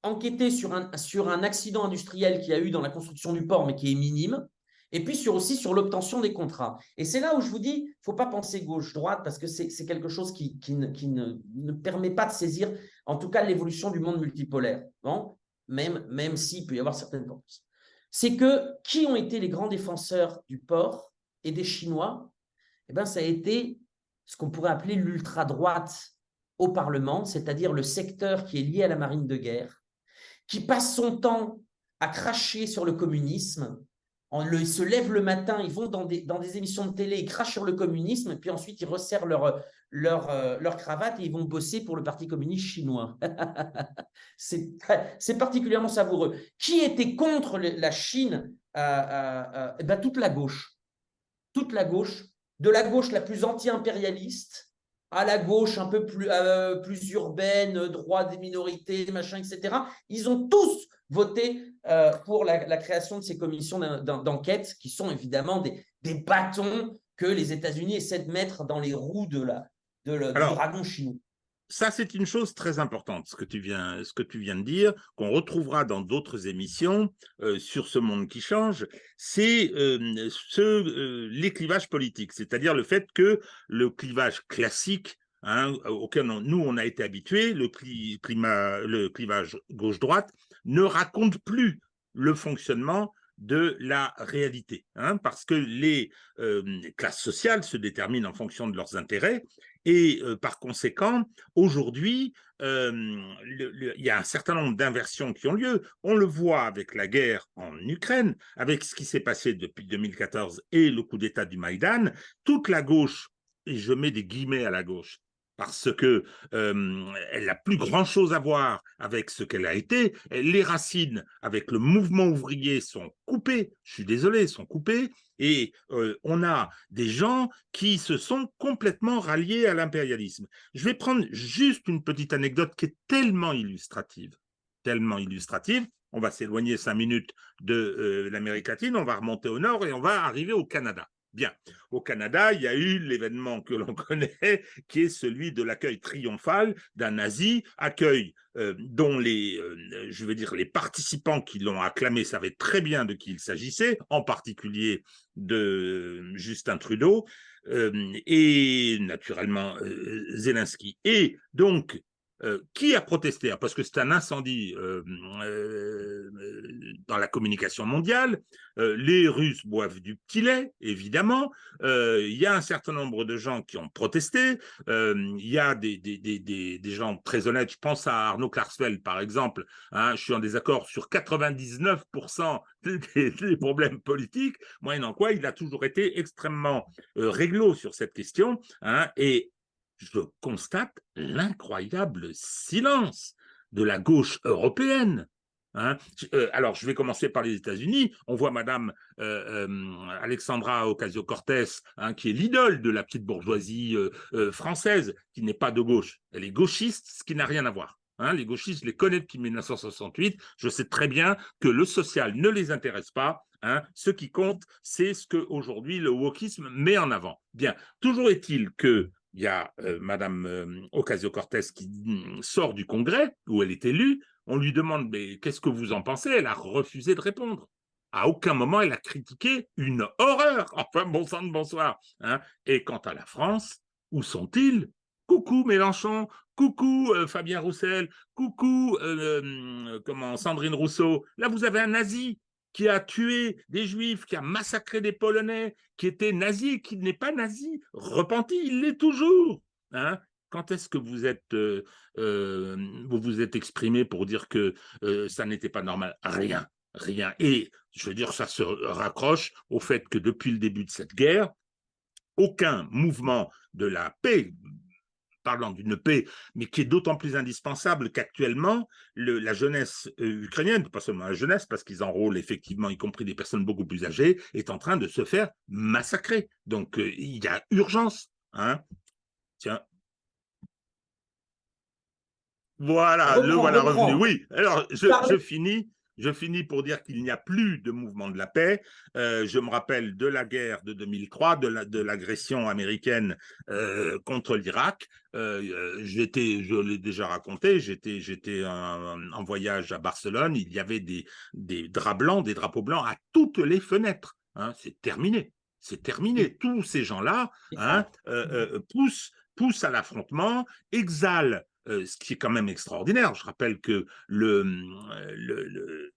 enquêter sur un accident industriel qu'il y a eu dans la construction du port, mais qui est minime, et puis aussi sur l'obtention des contrats. Et c'est là où je vous dis, il ne faut pas penser gauche-droite, parce que c'est quelque chose qui ne permet pas de saisir, en tout cas, l'évolution du monde multipolaire, non? Même s'il peut y avoir certaines tendances. C'est que qui ont été les grands défenseurs du port et des Chinois? Eh bien, ça a été ce qu'on pourrait appeler l'ultra-droite au Parlement, c'est-à-dire le secteur qui est lié à la marine de guerre, qui passe son temps à cracher sur le communisme. Ils se lèvent le matin, ils vont dans des émissions de télé, ils crachent sur le communisme, puis ensuite ils resserrent leur cravate et ils vont bosser pour le Parti communiste chinois. C'est particulièrement savoureux. Qui était contre la Chine? Toute la gauche. Toute la gauche, de la gauche la plus anti-impérialiste à la gauche un peu plus urbaine, droit des minorités, machin, etc. Ils ont tous voté pour la création de ces commissions d'enquête qui sont évidemment des bâtons que les États-Unis essaient de mettre dans les roues du dragon chinois. Ça, c'est une chose très importante, ce que tu viens de dire, qu'on retrouvera dans d'autres émissions sur ce monde qui change, c'est les clivages politiques, c'est-à-dire le fait que le clivage classique, auquel nous, on a été habitués, le clivage gauche-droite, ne raconte plus le fonctionnement de la réalité, parce que les classes sociales se déterminent en fonction de leurs intérêts et par conséquent, aujourd'hui, il y a un certain nombre d'inversions qui ont lieu. On le voit avec la guerre en Ukraine, avec ce qui s'est passé depuis 2014 et le coup d'État du Maïdan. Toute la gauche, et je mets des guillemets à la gauche, parce que elle n'a plus grand-chose à voir avec ce qu'elle a été. Les racines avec le mouvement ouvrier sont coupées, je suis désolé, sont coupées, et on a des gens qui se sont complètement ralliés à l'impérialisme. Je vais prendre juste une petite anecdote qui est tellement illustrative. On va s'éloigner 5 minutes de l'Amérique latine, on va remonter au nord et on va arriver au Canada. Bien, au Canada, il y a eu l'événement que l'on connaît, qui est celui de l'accueil triomphal d'un nazi, accueil dont les participants qui l'ont acclamé savaient très bien de qui il s'agissait, en particulier de Justin Trudeau et naturellement Zelensky. Et donc, qui a protesté? Parce que c'est un incendie dans la communication mondiale. Les Russes boivent du petit lait, évidemment. Il y a un certain nombre de gens qui ont protesté. Il y a des gens très honnêtes. Je pense à Arnaud Klarsfeld, par exemple. Je suis en désaccord sur 99% des problèmes politiques, moyennant quoi il a toujours été extrêmement réglo sur cette question. Et je constate l'incroyable silence de la gauche européenne. Alors, je vais commencer par les États-Unis. On voit Madame Alexandra Ocasio-Cortez, qui est l'idole de la petite bourgeoisie française, qui n'est pas de gauche. Elle est gauchiste, ce qui n'a rien à voir. Les gauchistes, je les connais depuis 1968. Je sais très bien que le social ne les intéresse pas. Ce qui compte, c'est ce qu'aujourd'hui le wokisme met en avant. Bien, toujours est-il que il y a Madame Ocasio-Cortez qui sort du Congrès, où elle est élue. On lui demande, mais qu'est-ce que vous en pensez? Elle a refusé de répondre. À aucun moment, elle a critiqué une horreur. Enfin, bon sang de bonsoir. Et quant à la France, où sont-ils? Coucou Mélenchon, coucou Fabien Roussel, coucou Sandrine Rousseau. Là, vous avez un nazi qui a tué des Juifs, qui a massacré des Polonais, qui était nazi et qui n'est pas nazi, repenti, il l'est toujours. Quand est-ce que vous vous êtes exprimé pour dire que ça n'était pas normal? Rien. Et je veux dire, ça se raccroche au fait que depuis le début de cette guerre, aucun mouvement de la paix, parlant d'une paix, mais qui est d'autant plus indispensable qu'actuellement, la jeunesse ukrainienne, pas seulement la jeunesse, parce qu'ils enrôlent effectivement, y compris des personnes beaucoup plus âgées, est en train de se faire massacrer. Donc, il y a urgence. Tiens. Voilà, le voilà revenu. Oui, alors je finis pour dire qu'il n'y a plus de mouvement de la paix. Je me rappelle de la guerre de 2003, de l'agression américaine contre l'Irak. Je l'ai déjà raconté, j'étais en voyage à Barcelone. Il y avait des draps blancs, des drapeaux blancs à toutes les fenêtres. C'est terminé. C'est terminé. Tous ces gens-là poussent à l'affrontement, exhalent ce qui est quand même extraordinaire. Je rappelle que le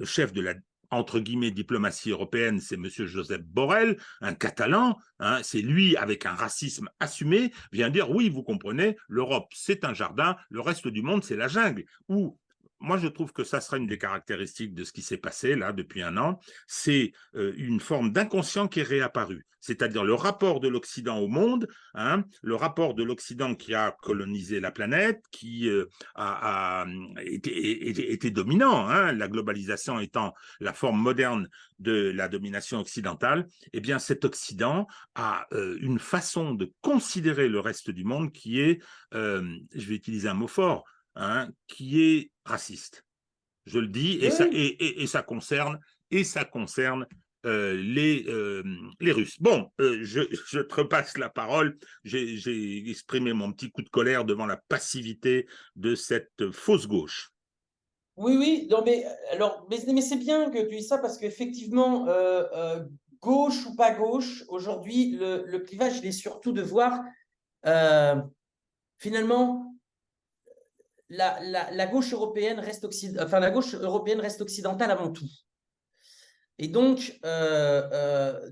chef de la entre guillemets diplomatie européenne, c'est M. Josep Borrell, un Catalan. C'est lui, avec un racisme assumé, vient dire oui, vous comprenez, l'Europe c'est un jardin, le reste du monde c'est la jungle. Ou moi, je trouve que ça sera une des caractéristiques de ce qui s'est passé là depuis un an. C'est une forme d'inconscient qui est réapparu, c'est-à-dire le rapport de l'Occident au monde, hein, le rapport de l'Occident qui a colonisé la planète, qui a été dominant, hein, la globalisation étant la forme moderne de la domination occidentale. Eh bien, cet Occident a une façon de considérer le reste du monde qui est, je vais utiliser un mot fort, hein, qui est raciste. Je le dis, Oui, oui. et ça concerne, les Russes. Bon, je te repasse la parole. J'ai exprimé mon petit coup de colère devant la passivité de cette fausse gauche. Oui, oui, non, mais, alors, mais c'est bien que tu dises ça parce qu'effectivement, gauche ou pas gauche, aujourd'hui, le clivage, il est surtout de voir finalement la gauche européenne reste la gauche européenne reste occidentale avant tout. Et donc,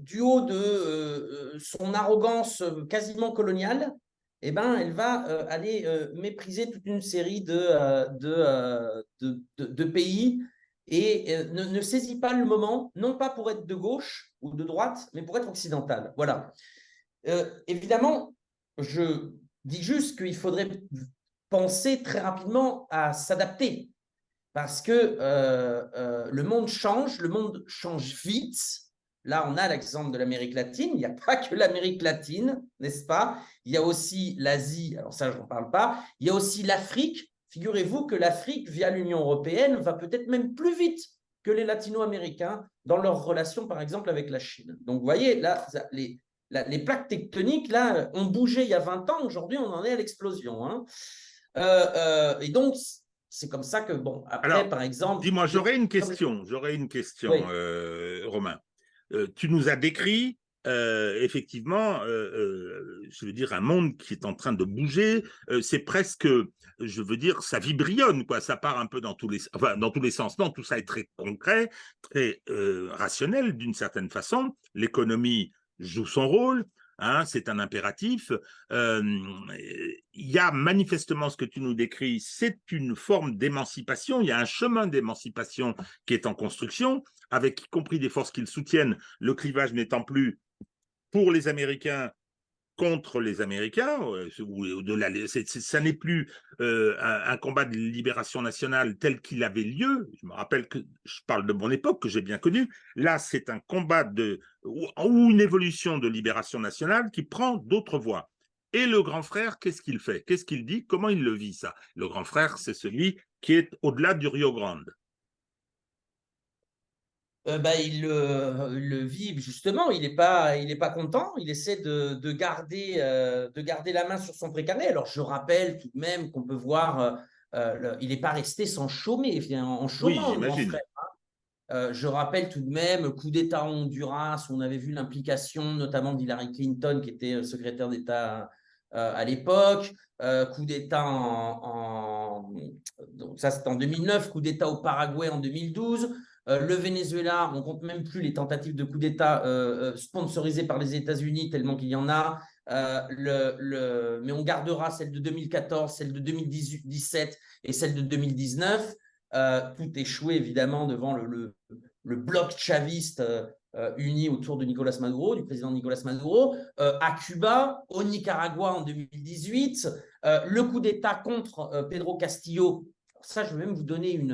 du haut de son arrogance quasiment coloniale, eh ben, elle va aller mépriser toute une série de pays et ne saisit pas le moment, non pas pour être de gauche ou de droite, mais pour être occidentale. Voilà. Évidemment, je dis juste qu'il faudrait penser très rapidement à s'adapter parce que le monde change vite. Là, on a l'exemple de l'Amérique latine. Il n'y a pas que l'Amérique latine, n'est-ce pas? Il y a aussi l'Asie, alors ça, je n'en parle pas. Il y a aussi l'Afrique. Figurez-vous que l'Afrique, via l'Union européenne, va peut-être même plus vite que les latino-américains dans leur relation, par exemple, avec la Chine. Donc, vous voyez, là, les plaques tectoniques, là, ont bougé il y a 20 ans. Aujourd'hui, on en est à l'explosion. Hein. Et donc, c'est comme ça que, bon, après, Alors, par exemple… dis-moi, j'aurais une Oui. question, Romain. Tu nous as décrit effectivement, je veux dire, un monde qui est en train de bouger. C'est presque, je veux dire, ça vibrionne, quoi. Ça part un peu dans dans tous les sens. Non, tout ça est très concret, très rationnel d'une certaine façon. L'économie joue son rôle. Hein, c'est un impératif. Il y a manifestement ce que tu nous décris, c'est une forme d'émancipation. Il y a un chemin d'émancipation qui est en construction, avec y compris des forces qui le soutiennent, le clivage n'étant plus pour les Américains contre les Américains, ça n'est plus un combat de libération nationale tel qu'il avait lieu. Je me rappelle que je parle de mon époque, que j'ai bien connue. Là, c'est un combat ou une évolution de libération nationale qui prend d'autres voies. Et le grand frère, qu'est-ce qu'il fait? Qu'est-ce qu'il dit? Comment il le vit, ça? Le grand frère, c'est celui qui est au-delà du Rio Grande. Il le vit justement, il est pas content, il essaie de garder la main sur son précaré. Alors je rappelle tout de même qu'on peut voir, il n'est pas resté sans chômer, en Oui, chômant le grand frère. j'imagine. Je rappelle tout de même, coup d'État en Honduras, on avait vu l'implication notamment d'Hillary Clinton, qui était secrétaire d'État à l'époque. Coup d'État donc ça c'était en 2009, coup d'État au Paraguay en 2012. Le Venezuela, on compte même plus les tentatives de coup d'État sponsorisées par les États-Unis, tellement qu'il y en a. Mais on gardera celle de 2014, celle de 2017 et celle de 2019. Tout échoué évidemment devant le bloc chaviste uni autour de Nicolas Maduro, du président Nicolas Maduro, à Cuba, au Nicaragua en 2018, le coup d'État contre Pedro Castillo. Ça, je vais même vous donner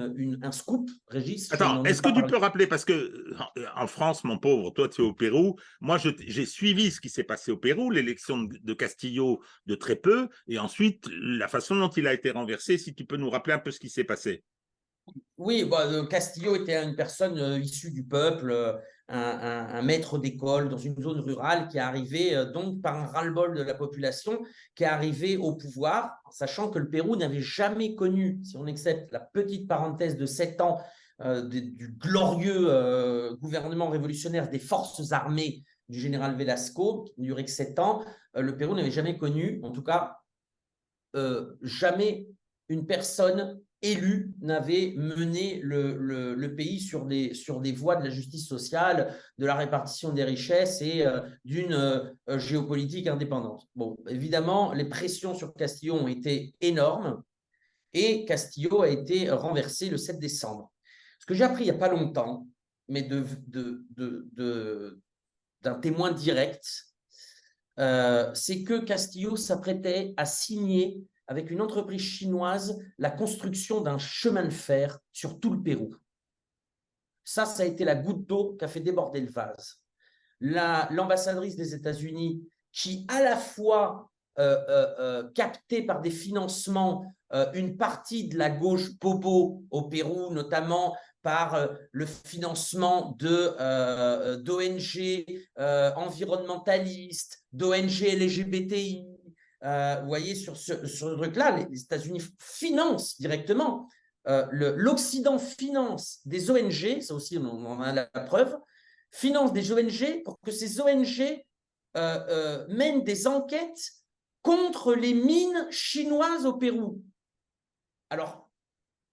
un scoop, Régis. Je Attends, n'en ai est-ce que pas tu parlé. peux rappeler, parce que en France, mon pauvre, toi tu es au Pérou, moi j'ai suivi ce qui s'est passé au Pérou, l'élection de Castillo de très peu, et ensuite la façon dont il a été renversé, si tu peux nous rappeler un peu ce qui s'est passé. Oui, Castillo était une personne issue du peuple, un maître d'école dans une zone rurale qui est arrivé donc par un ras-le-bol de la population, qui est arrivé au pouvoir, sachant que le Pérou n'avait jamais connu, si on accepte la petite parenthèse de 7 ans du glorieux gouvernement révolutionnaire des forces armées du général Velasco, qui ne durait que 7 ans, le Pérou n'avait jamais connu, en tout cas, jamais une personne élue n'avait mené le pays sur des voies de la justice sociale, de la répartition des richesses et d'une géopolitique indépendante. Bon, évidemment, les pressions sur Castillo ont été énormes et Castillo a été renversé le 7 décembre. Ce que j'ai appris il n'y a pas longtemps, mais d'un témoin direct, c'est que Castillo s'apprêtait à signer avec une entreprise chinoise la construction d'un chemin de fer sur tout le Pérou. Ça a été la goutte d'eau qui a fait déborder le vase. L'ambassadrice des États-Unis, qui à la fois captait par des financements une partie de la gauche bobo au Pérou, notamment par le financement d'ONG environnementalistes, d'ONG LGBTI. Vous voyez, sur ce truc-là, les États-Unis financent directement. L'Occident finance des ONG, ça aussi on en a la preuve, finance des ONG pour que ces ONG mènent des enquêtes contre les mines chinoises au Pérou. Alors,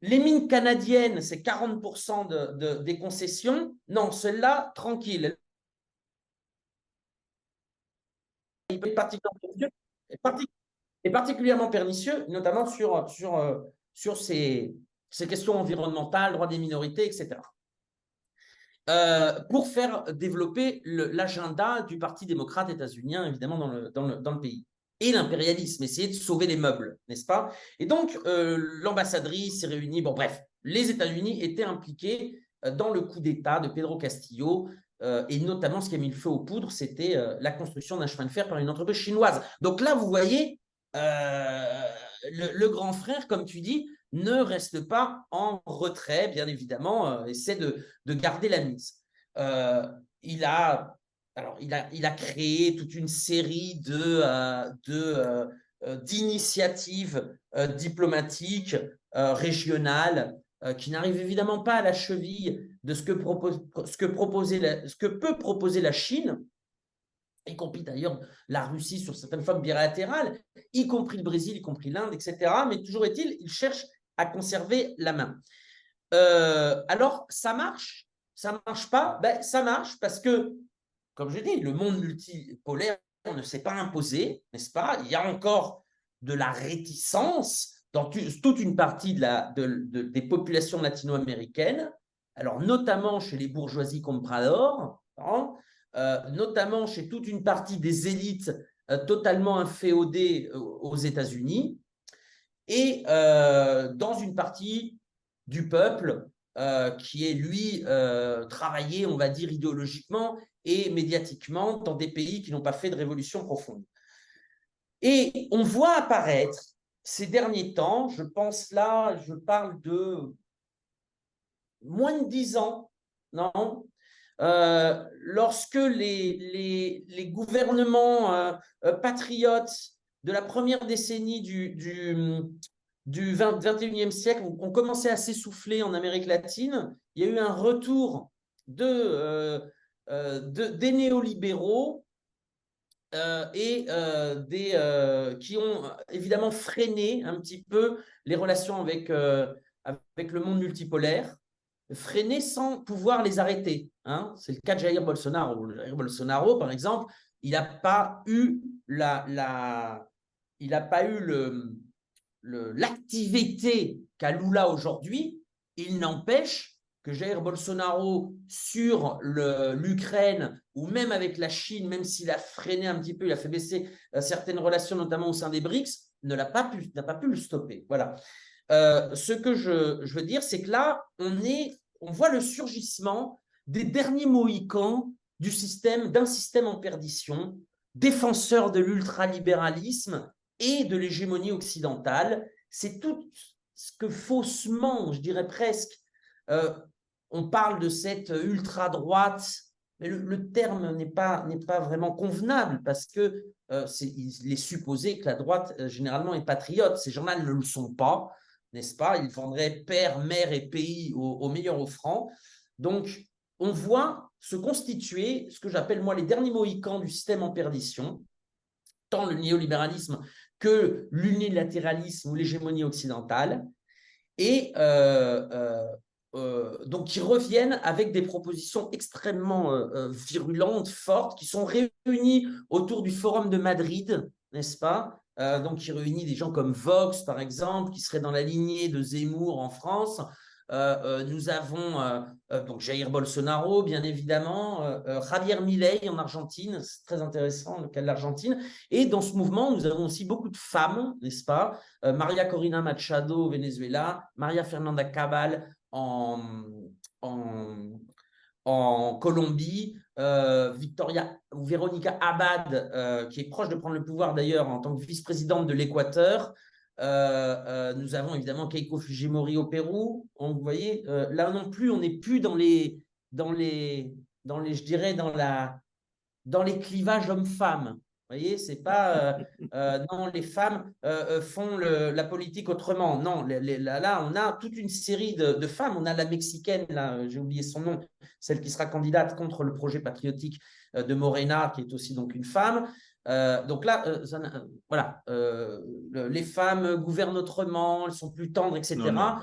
les mines canadiennes, c'est 40% des concessions. Non, celle-là, tranquille. Est particulièrement pernicieux, notamment sur ces questions environnementales, droits des minorités, etc. Pour faire développer l'agenda du Parti démocrate états-unien, évidemment, dans le pays. Et l'impérialisme, essayer de sauver les meubles, n'est-ce pas? Et donc, l'ambassadrice s'est réunie. Bon, bref, les États-Unis étaient impliqués dans le coup d'État de Pedro Castillo, et notamment, ce qui a mis le feu aux poudres, c'était la construction d'un chemin de fer par une entreprise chinoise. Donc là, vous voyez, le grand frère, comme tu dis, ne reste pas en retrait, bien évidemment, essaie de garder la mise. Il a créé toute une série d'initiatives diplomatiques régionales qui n'arrivent évidemment pas à la cheville de ce que peut proposer la Chine, y compris d'ailleurs la Russie sur certaines formes bilatérales, y compris le Brésil, y compris l'Inde, etc. Mais toujours est-il, il cherche à conserver la main. Alors, ça marche? Ça ne marche pas? Ben, ça marche parce que, comme je dis, le monde multipolaire ne s'est pas imposé, n'est-ce pas? Il y a encore de la réticence dans toute une partie des populations latino-américaines, alors notamment chez les bourgeoisies compradores, hein, notamment chez toute une partie des élites totalement inféodées aux États-Unis, et dans une partie du peuple qui est, lui, travaillé, on va dire, idéologiquement et médiatiquement dans des pays qui n'ont pas fait de révolution profonde. Et on voit apparaître ces derniers temps, je parle de moins de 10 ans, non, lorsque les gouvernements patriotes de la première décennie du 21e siècle ont commencé à s'essouffler en Amérique latine, il y a eu un retour des néolibéraux qui ont évidemment freiné un petit peu les relations avec le monde multipolaire, freiné sans pouvoir les arrêter. Hein. C'est le cas de Jair Bolsonaro. Jair Bolsonaro, par exemple, il n'a pas eu l'activité qu'a Lula aujourd'hui. Il n'empêche que Jair Bolsonaro sur l'Ukraine ou même avec la Chine, même s'il a freiné un petit peu, il a fait baisser certaines relations, notamment au sein des BRICS, n'a pas pu le stopper. Voilà. Ce que je veux dire, c'est que là, on voit le surgissement des derniers mohicans d'un système en perdition, défenseur de l'ultralibéralisme et de l'hégémonie occidentale. C'est tout ce que faussement, je dirais presque, on parle de cette ultra-droite, mais le terme n'est pas vraiment convenable parce que il est supposé que la droite généralement est patriote. Ces gens-là ne le sont pas, n'est-ce pas? Ils vendraient père, mère et pays au meilleur offrant. Donc, on voit se constituer ce que j'appelle moi les derniers mohicans du système en perdition, tant le néolibéralisme que l'unilatéralisme ou l'hégémonie occidentale, et donc qui reviennent avec des propositions extrêmement virulentes, fortes, qui sont réunies autour du Forum de Madrid, n'est-ce pas, donc qui réunit des gens comme Vox, par exemple, qui seraient dans la lignée de Zemmour en France. Nous avons donc Jair Bolsonaro, bien évidemment, Javier Milei en Argentine, c'est très intéressant le cas de l'Argentine. Et dans ce mouvement, nous avons aussi beaucoup de femmes, n'est-ce pas? Maria Corina Machado au Venezuela, Maria Fernanda Cabal en, en Colombie, Victoria ou Véronica Abad, qui est proche de prendre le pouvoir d'ailleurs en tant que vice-présidente de l'Équateur. Nous avons évidemment Keiko Fujimori au Pérou. Vous voyez, là non plus, on n'est plus dans je dirais, dans les clivages hommes-femmes. Vous voyez, c'est pas non, les femmes font la politique autrement. Non, là, on a toute une série de femmes. On a la Mexicaine, là, j'ai oublié son nom, celle qui sera candidate contre le projet patriotique de Morena, qui est aussi donc une femme. Donc là, voilà, les femmes gouvernent autrement, elles sont plus tendres, etc. Non.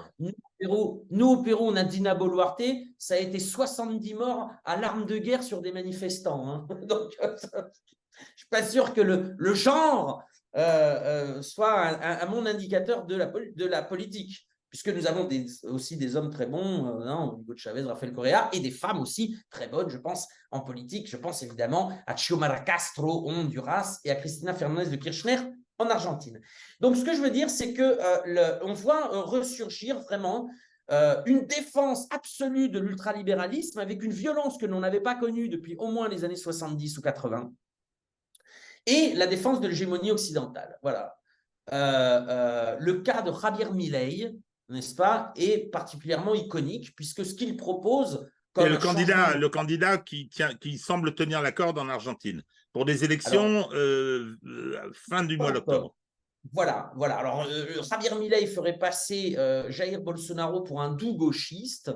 Nous, au Pérou, on a Dina Boluarte, ça a été 70 morts à l'arme de guerre sur des manifestants. Hein. Donc, je ne suis pas sûr que le genre soit un bon indicateur de la politique, puisque nous avons aussi des hommes très bons, Hugo Chavez, Rafael Correa, et des femmes aussi très bonnes, je pense, en politique. Je pense évidemment à Xiomara Castro au Honduras et à Cristina Fernández de Kirchner en Argentine. Donc, ce que je veux dire, c'est qu'on voit ressurgir vraiment une défense absolue de l'ultralibéralisme avec une violence que l'on n'avait pas connue depuis au moins les années 70 ou 80. Et la défense de l'hégémonie occidentale. Voilà. Le cas de Javier Milei, n'est-ce pas, est particulièrement iconique, puisque ce qu'il propose comme le candidat qui semble tenir la corde en Argentine pour des élections fin du mois d'octobre. Voilà. Alors, Javier Milei ferait passer Jair Bolsonaro pour un doux gauchiste.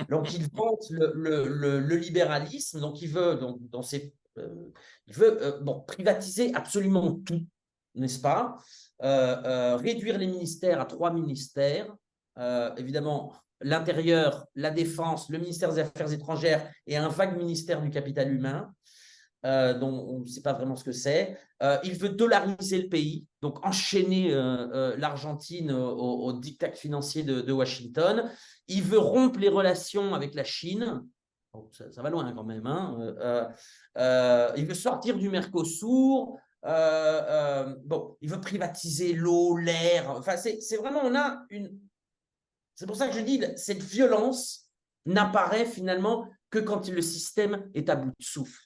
Donc, il vante le libéralisme. Donc, il veut, privatiser absolument tout, n'est-ce pas? Réduire les ministères à 3 ministères. Évidemment, l'intérieur, la défense, le ministère des Affaires étrangères et un vague ministère du capital humain. Dont on ne sait pas vraiment ce que c'est. Il veut dollariser le pays, donc enchaîner l'Argentine au diktat financier de Washington. Il veut rompre les relations avec la Chine. Bon, ça va loin quand même. Hein. Il veut sortir du Mercosur. Il veut privatiser l'eau, l'air. Enfin, c'est vraiment, on a une... C'est pour ça que je dis, cette violence n'apparaît finalement que quand le système est à bout de souffle.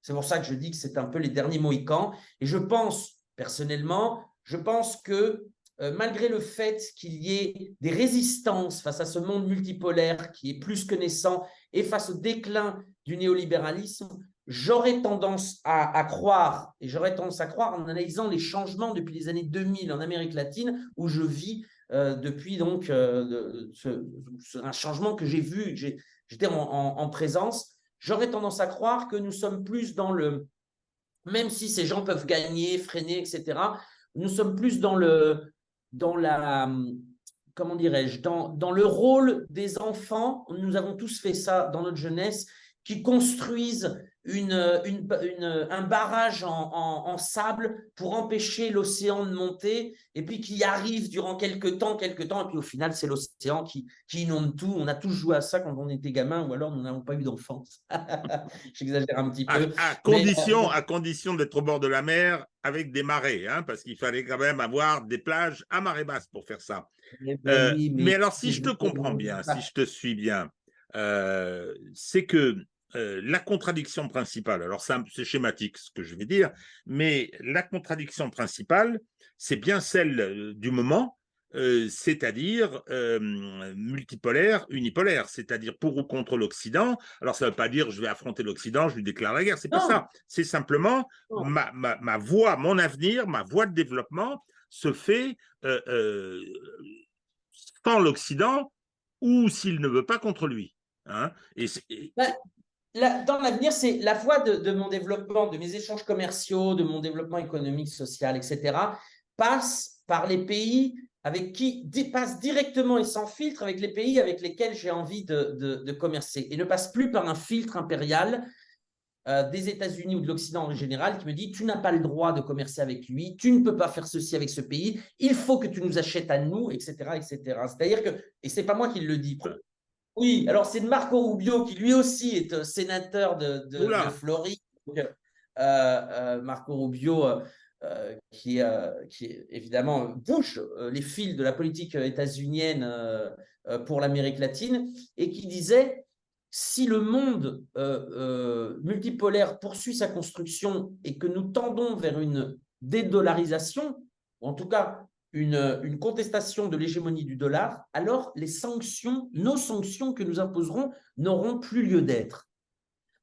C'est pour ça que je dis que c'est un peu les derniers Mohicans. Et je pense, personnellement, que malgré le fait qu'il y ait des résistances face à ce monde multipolaire qui est plus que naissant et face au déclin du néolibéralisme, j'aurais tendance à croire en analysant les changements depuis les années 2000 en Amérique latine, où je vis depuis donc un changement que j'ai vu, j'étais en présence. J'aurais tendance à croire que nous sommes plus dans même si ces gens peuvent gagner, freiner, etc., nous sommes plus dans comment dirais-je, dans le rôle des enfants. Nous avons tous fait ça dans notre jeunesse, qui construisent un barrage en sable pour empêcher l'océan de monter, et puis qui arrive durant quelques temps, et puis au final, c'est l'océan qui inonde tout. On a tous joué à ça quand on était gamin, ou alors nous n'avons pas eu d'enfance. J'exagère un petit peu. À condition d'être au bord de la mer avec des marées, hein, parce qu'il fallait quand même avoir des plages à marée basse pour faire ça. Mais alors, si je te comprends bien, si je te suis bien, c'est que la contradiction principale, alors c'est schématique ce que je vais dire, mais la contradiction principale, c'est bien celle du moment, c'est-à-dire multipolaire, unipolaire, c'est-à-dire pour ou contre l'Occident. Alors ça ne veut pas dire je vais affronter l'Occident, je lui déclare la guerre, c'est pas ça. C'est simplement ma voie, mon avenir, ma voie de développement se fait sans l'Occident ou s'il ne veut pas contre lui. Hein. Dans l'avenir, c'est la voie de mon développement, de mes échanges commerciaux, de mon développement économique, social, etc., passe par les pays passe directement et sans filtre avec les pays avec lesquels j'ai envie de commercer, et ne passe plus par un filtre impérial des États-Unis ou de l'Occident en général qui me dit tu n'as pas le droit de commercer avec lui, tu ne peux pas faire ceci avec ce pays, il faut que tu nous achètes à nous, etc. etc. C'est-à-dire que, et ce n'est pas moi qui le dis. Oui, alors c'est Marco Rubio qui lui aussi est sénateur de Oula, Floride. Donc, Marco Rubio qui évidemment bouge les fils de la politique états-unienne pour l'Amérique latine et qui disait si le monde multipolaire poursuit sa construction et que nous tendons vers une dédollarisation, ou en tout cas une contestation de l'hégémonie du dollar, alors les sanctions, nos sanctions que nous imposerons n'auront plus lieu d'être.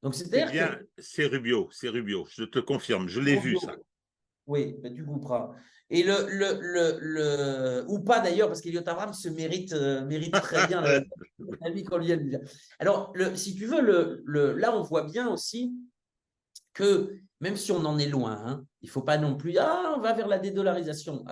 Donc c'est c'est-à-dire bien, que c'est Rubio, je te confirme, je l'ai vu ça. oui, ben, tu couperas. Et ou pas d'ailleurs, parce qu'Eliott Abrams se mérite très bien l'avis qu'on lui a dit. Alors, si tu veux, là, on voit bien aussi que même si on en est loin, hein, il ne faut pas non plus, on va vers la dédollarisation.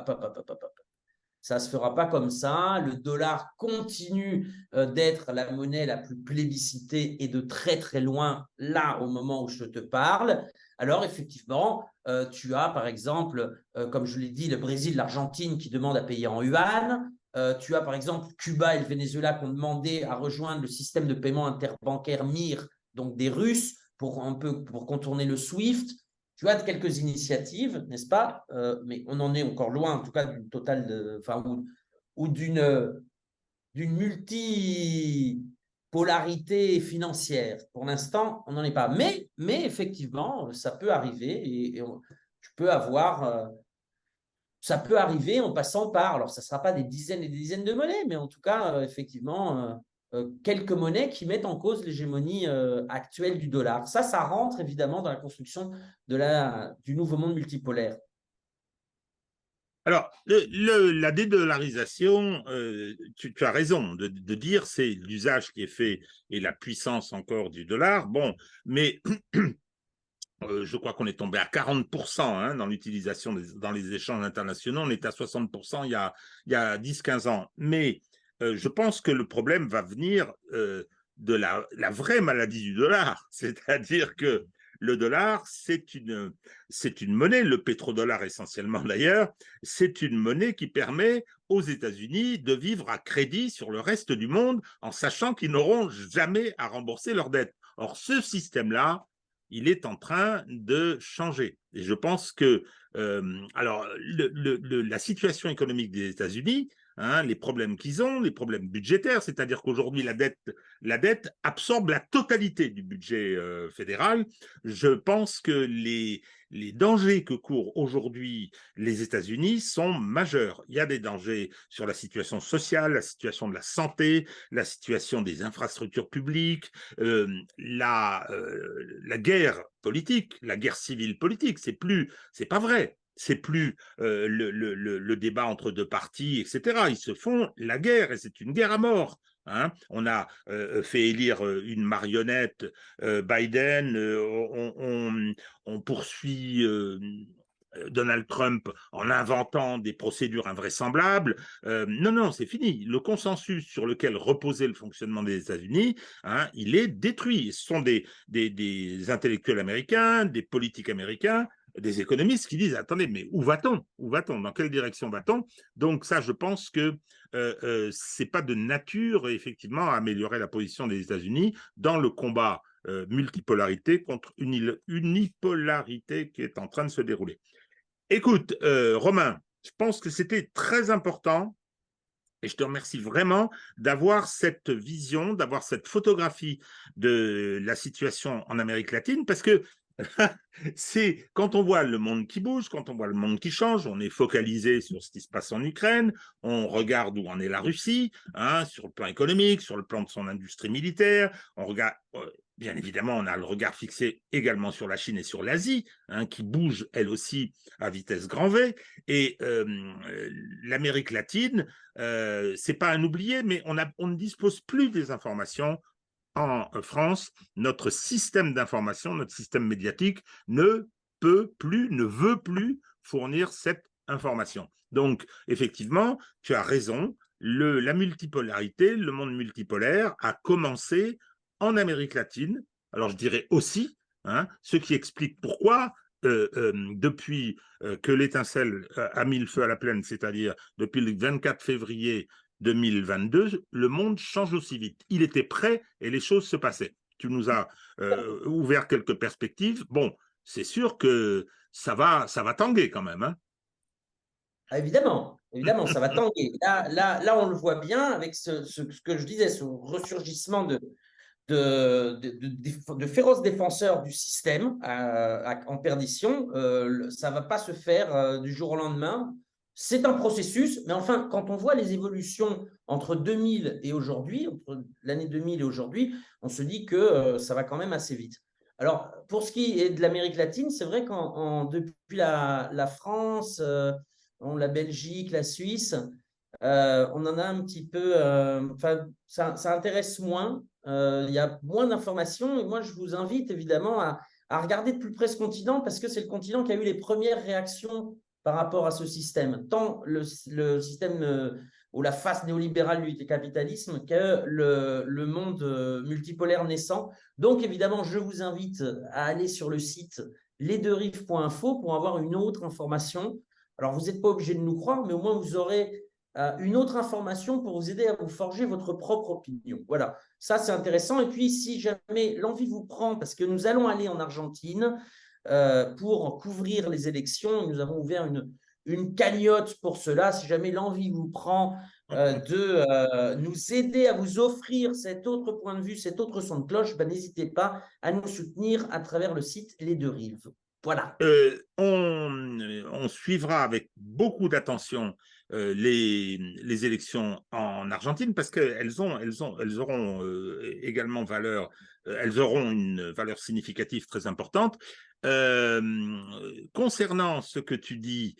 Ça ne se fera pas comme ça. Le dollar continue d'être la monnaie la plus plébiscitée et de très très loin là au moment où je te parle. Alors effectivement, tu as par exemple, comme je l'ai dit, le Brésil, l'Argentine qui demandent à payer en yuan. Tu as par exemple Cuba et le Venezuela qui ont demandé à rejoindre le système de paiement interbancaire MIR, donc des Russes, pour contourner le SWIFT. Tu as quelques initiatives, n'est-ce pas? Mais on en est encore loin, en tout cas, d'une totale, ou d'une multipolarité financière. Pour l'instant, on n'en est pas. Mais effectivement, ça peut arriver tu peux avoir. Ça peut arriver en passant par, alors ça ne sera pas des dizaines et des dizaines de monnaies, mais en tout cas, effectivement, quelques monnaies qui mettent en cause l'hégémonie actuelle du dollar. Ça rentre évidemment dans la construction du nouveau monde multipolaire. Alors, la dédollarisation, tu as raison de dire, c'est l'usage qui est fait et la puissance encore du dollar. Bon, mais je crois qu'on est tombé à 40% hein, dans l'utilisation, dans les échanges internationaux. On était à 60% il y a 10-15 ans. Mais je pense que le problème va venir de la vraie maladie du dollar. C'est-à-dire que le dollar, c'est une monnaie, le pétrodollar essentiellement d'ailleurs, c'est une monnaie qui permet aux États-Unis de vivre à crédit sur le reste du monde en sachant qu'ils n'auront jamais à rembourser leurs dettes. Or, ce système-là, il est en train de changer. Et je pense que, alors, la situation économique des États-Unis, hein, les problèmes qu'ils ont, les problèmes budgétaires, c'est-à-dire qu'aujourd'hui, la dette absorbe la totalité du budget fédéral. Je pense que les dangers que courent aujourd'hui les États-Unis sont majeurs. Il y a des dangers sur la situation sociale, la situation de la santé, la situation des infrastructures publiques, la guerre politique, la guerre civile politique. C'est pas vrai. C'est plus le débat entre deux partis, etc. Ils se font la guerre et c'est une guerre à mort. Hein. On a fait élire une marionnette, Biden, on poursuit Donald Trump en inventant des procédures invraisemblables. Non, c'est fini. Le consensus sur lequel reposait le fonctionnement des États-Unis, hein, il est détruit. Ce sont des intellectuels américains, des politiques américains, des économistes qui disent attendez, mais où va-t-on? Où va-t-on? Dans quelle direction va-t-on? Donc ça, je pense que c'est pas de nature effectivement à améliorer la position des États-Unis dans le combat multipolarité contre unipolarité qui est en train de se dérouler. Écoute, Romain, je pense que c'était très important et je te remercie vraiment d'avoir cette vision, d'avoir cette photographie de la situation en Amérique latine parce que c'est quand on voit le monde qui bouge, quand on voit le monde qui change, on est focalisé sur ce qui se passe en Ukraine, on regarde où en est la Russie, hein, sur le plan économique, sur le plan de son industrie militaire, on regarde, bien évidemment, on a le regard fixé également sur la Chine et sur l'Asie, hein, qui bouge elle aussi à vitesse grand V, et l'Amérique latine, c'est pas un oublié, mais on ne dispose plus des informations en France, notre système d'information, notre système médiatique ne peut plus, ne veut plus fournir cette information. Donc, effectivement, tu as raison, la multipolarité, le monde multipolaire a commencé en Amérique latine, alors je dirais aussi, hein, ce qui explique pourquoi, depuis que l'étincelle a mis le feu à la plaine, c'est-à-dire depuis le 24 février 2022, le monde change aussi vite. Il était prêt et les choses se passaient. Tu nous as ouvert quelques perspectives. Bon, c'est sûr que ça va tanguer quand même. Hein. Ah, évidemment, évidemment, ça va tanguer. Là, on le voit bien avec ce que je disais, ce ressurgissement de féroces défenseurs du système en perdition. Ça ne va pas se faire du jour au lendemain. C'est un processus, mais enfin, quand on voit les évolutions entre 2000 et aujourd'hui, entre l'année 2000 et aujourd'hui, on se dit que ça va quand même assez vite. Alors, pour ce qui est de l'Amérique latine, c'est vrai depuis la France, la Belgique, la Suisse, on en a un petit peu, ça intéresse moins. Il y a moins d'informations et moi, je vous invite évidemment à regarder de plus près ce continent parce que c'est le continent qui a eu les premières réactions par rapport à ce système, tant le système ou la face néolibérale du capitalisme que le monde multipolaire naissant. Donc, évidemment, je vous invite à aller sur le site lesdeuxrives.info pour avoir une autre information. Alors, vous n'êtes pas obligé de nous croire, mais au moins, vous aurez une autre information pour vous aider à vous forger votre propre opinion. Voilà, ça c'est intéressant. Et puis, si jamais l'envie vous prend, parce que nous allons aller en Argentine pour couvrir les élections, nous avons ouvert une cagnotte pour cela. Si jamais l'envie vous prend de nous aider à vous offrir cet autre point de vue, cet autre son de cloche, ben, n'hésitez pas à nous soutenir à travers le site Les Deux Rives. Voilà. On suivra avec beaucoup d'attention les élections en Argentine parce qu'elles auront également valeur, elles auront une valeur significative très importante. Concernant ce que tu dis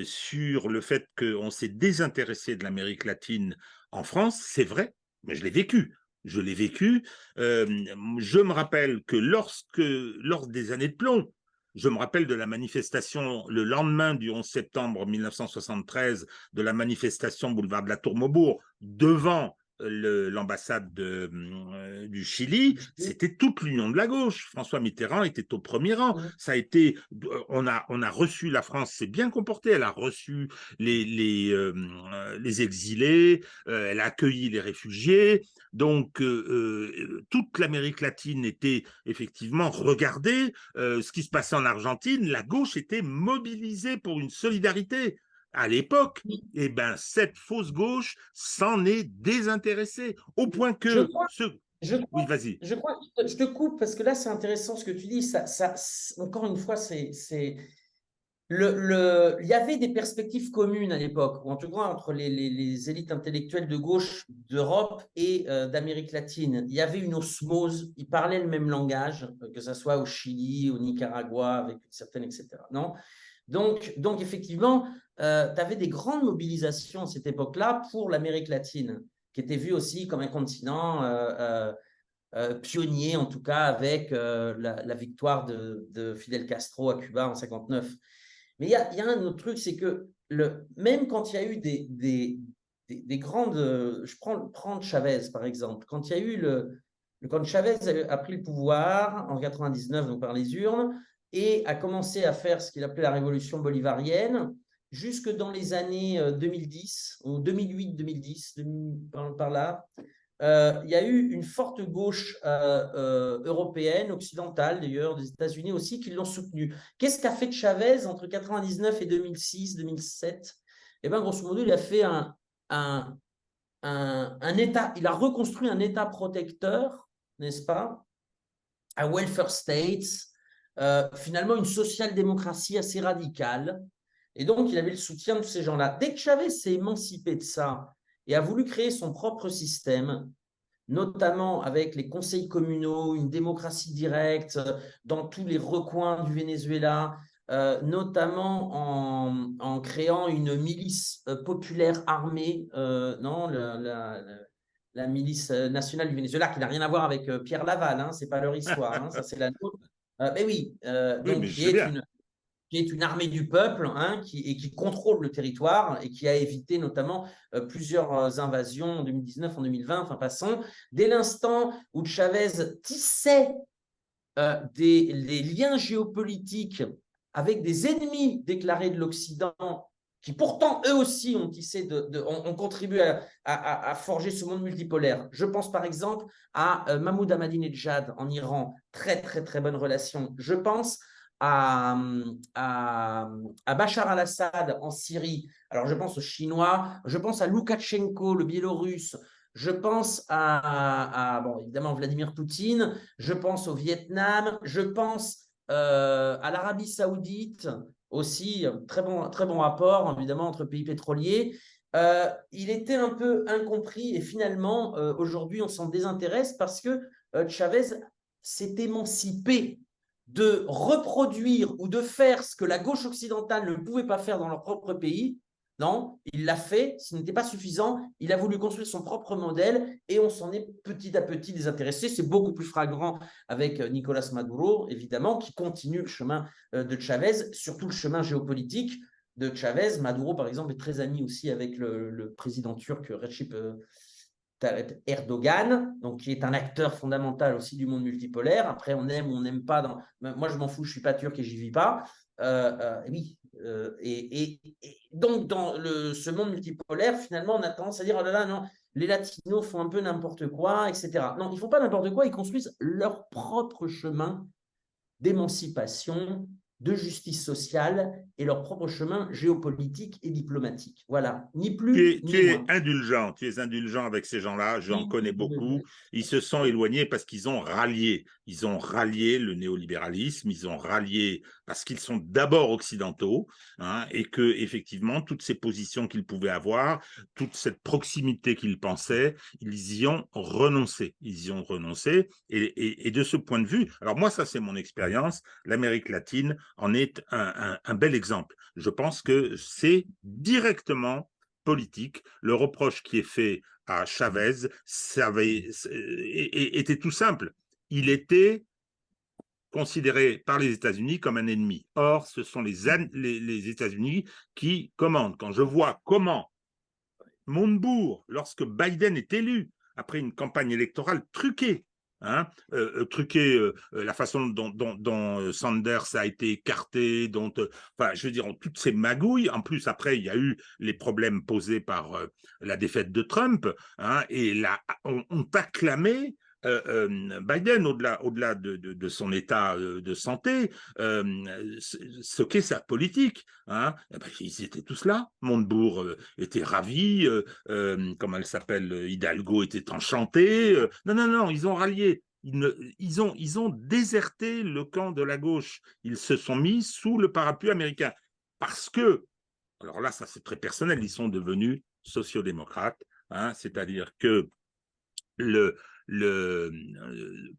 sur le fait qu'on s'est désintéressé de l'Amérique latine en France, c'est vrai, mais je l'ai vécu. Je l'ai vécu. Je me rappelle que lors des années de plomb, je me rappelle de la manifestation le lendemain du 11 septembre 1973, de la manifestation boulevard de la Tour-Maubourg devant l'ambassade du Chili, c'était toute l'union de la gauche. François Mitterrand était au premier rang. Ça a été, on a reçu, la France s'est bien comportée, elle a reçu les exilés, elle a accueilli les réfugiés. Donc, toute l'Amérique latine était effectivement regardée. Ce qui se passait en Argentine, la gauche était mobilisée pour une solidarité. À l'époque, eh ben, cette fausse gauche s'en est désintéressée, au point que... Oui, vas-y. Je te coupe parce que là, c'est intéressant ce que tu dis. Encore une fois, il y avait des perspectives communes à l'époque, ou en tout cas entre les élites intellectuelles de gauche d'Europe et d'Amérique latine. Il y avait une osmose, ils parlaient le même langage, que ce soit au Chili, au Nicaragua, avec une certaine, etc. Non ? Donc, effectivement, tu avais des grandes mobilisations à cette époque-là pour l'Amérique latine, qui était vue aussi comme un continent pionnier, en tout cas, avec la victoire de Fidel Castro à Cuba en 1959. Mais il y a un autre truc, c'est que même quand il y a eu des grandes... Je prends Chavez, par exemple. Quand il y a eu quand Chavez a pris le pouvoir en 1999, donc par les urnes, et a commencé à faire ce qu'il appelait la révolution bolivarienne, jusque dans les années 2010, ou 2008-2010, par là, il y a eu une forte gauche européenne, occidentale d'ailleurs, des États-Unis aussi, qui l'ont soutenu. Qu'est-ce qu'a fait Chavez entre 1999 et 2006, 2007 ? Eh bien, grosso modo, il a fait un État, il a reconstruit un État protecteur, n'est-ce pas ? Un welfare state, finalement une social-démocratie assez radicale. Et donc, il avait le soutien de ces gens-là. Dès que Chavez s'est émancipé de ça et a voulu créer son propre système, notamment avec les conseils communaux, une démocratie directe dans tous les recoins du Venezuela, notamment en créant une milice populaire armée, non, la milice nationale du Venezuela, qui n'a rien à voir avec Pierre Laval, hein, c'est pas leur histoire, hein, ça c'est la nôtre. Mais oui, donc mais qui est une armée du peuple qui contrôle le territoire et qui a évité notamment plusieurs invasions en 2019, en 2020, enfin passons. Dès l'instant où Chavez tissait les liens géopolitiques avec des ennemis déclarés de l'Occident qui pourtant, eux aussi, ont contribué à forger ce monde multipolaire. Je pense par exemple à Mahmoud Ahmadinejad en Iran, très, très, très bonne relation. Je pense à Bachar al-Assad en Syrie. Alors, je pense aux Chinois, je pense à Loukachenko, le Biélorusse, je pense bon, évidemment, Vladimir Poutine, je pense au Vietnam, je pense à l'Arabie Saoudite, aussi, très bon rapport, évidemment, entre pays pétroliers. Il était un peu incompris et finalement, aujourd'hui, on s'en désintéresse parce que Chavez s'est émancipé de reproduire ou de faire ce que la gauche occidentale ne pouvait pas faire dans leur propre pays. Non, il l'a fait, ce n'était pas suffisant, il a voulu construire son propre modèle et on s'en est petit à petit désintéressé. C'est beaucoup plus flagrant avec Nicolas Maduro, évidemment, qui continue le chemin de Chavez, surtout le chemin géopolitique de Chavez. Maduro, par exemple, est très ami aussi avec le président turc Recep Erdogan, donc qui est un acteur fondamental aussi du monde multipolaire. Après, on aime ou on n'aime pas. Moi, je m'en fous, je ne suis pas turc et j'y vis pas. Oui. Et donc, dans ce monde multipolaire, finalement, on a tendance à dire, oh là là, non, les latinos font un peu n'importe quoi, etc. Non, ils ne font pas n'importe quoi, ils construisent leur propre chemin d'émancipation, de justice sociale et leur propre chemin géopolitique et diplomatique. Voilà, ni plus ni moins. Tu es indulgent avec ces gens-là, j'en connais beaucoup. Ils se sont éloignés parce qu'ils ont rallié. Ils ont rallié le néolibéralisme, ils ont rallié parce qu'ils sont d'abord occidentaux, hein, et que effectivement toutes ces positions qu'ils pouvaient avoir, toute cette proximité qu'ils pensaient, ils y ont renoncé. Ils y ont renoncé. Et de ce point de vue, alors moi, ça c'est mon expérience, l'Amérique latine en est un bel exemple. Je pense que c'est directement politique. Le reproche qui est fait à Chavez était tout simple. Il était considéré par les États-Unis comme un ennemi. Or, ce sont les États-Unis qui commandent. Quand je vois comment Montebourg, lorsque Biden est élu, après une campagne électorale truquée, hein, la façon dont Sanders a été écarté, enfin, je veux dire, toutes ces magouilles. En plus, après, il y a eu les problèmes posés par la défaite de Trump, hein, et là, on acclamé Biden, au-delà de son état de santé, ce qu'est sa politique. Hein. Eh ben, ils étaient tous là. Montebourg était ravi, comment elle s'appelle, Hidalgo était enchanté. Non, ils ont rallié. Ils ont déserté le camp de la gauche. Ils se sont mis sous le parapluie américain. Parce que, alors là, ça c'est très personnel, ils sont devenus sociodémocrates. Hein, c'est-à-dire que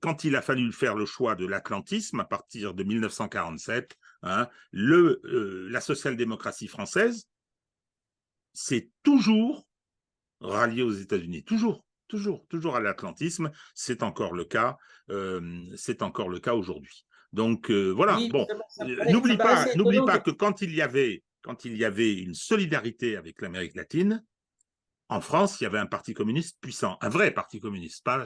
quand il a fallu faire le choix de l'atlantisme à partir de 1947, hein, la social-démocratie française s'est toujours ralliée aux États-Unis, toujours à l'atlantisme. C'est encore le cas aujourd'hui. Donc voilà. Oui, bon, n'oublie pas que quand il y avait une solidarité avec l'Amérique latine, en France, il y avait un parti communiste puissant, un vrai parti communiste, pas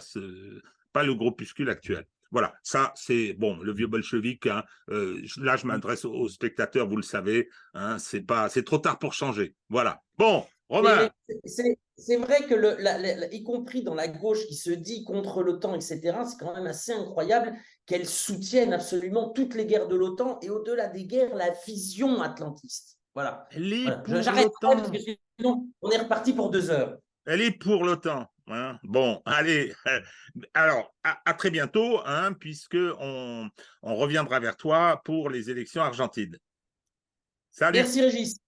le groupuscule actuel. Voilà, ça c'est bon, le vieux bolchevique. Hein, là, je m'adresse aux spectateurs, vous le savez, hein, c'est trop tard pour changer. Voilà. Bon, Romain. C'est vrai que, y compris dans la gauche qui se dit contre l'OTAN, etc., c'est quand même assez incroyable qu'elle soutienne absolument toutes les guerres de l'OTAN et au-delà des guerres, la vision atlantiste. Voilà. J'arrête parce que sinon, on est reparti pour 2 heures. Elle est pour l'OTAN. Hein. Bon, allez. Alors, à très bientôt, hein, puisqu'on reviendra vers toi pour les élections argentines. Salut. Merci, Régis.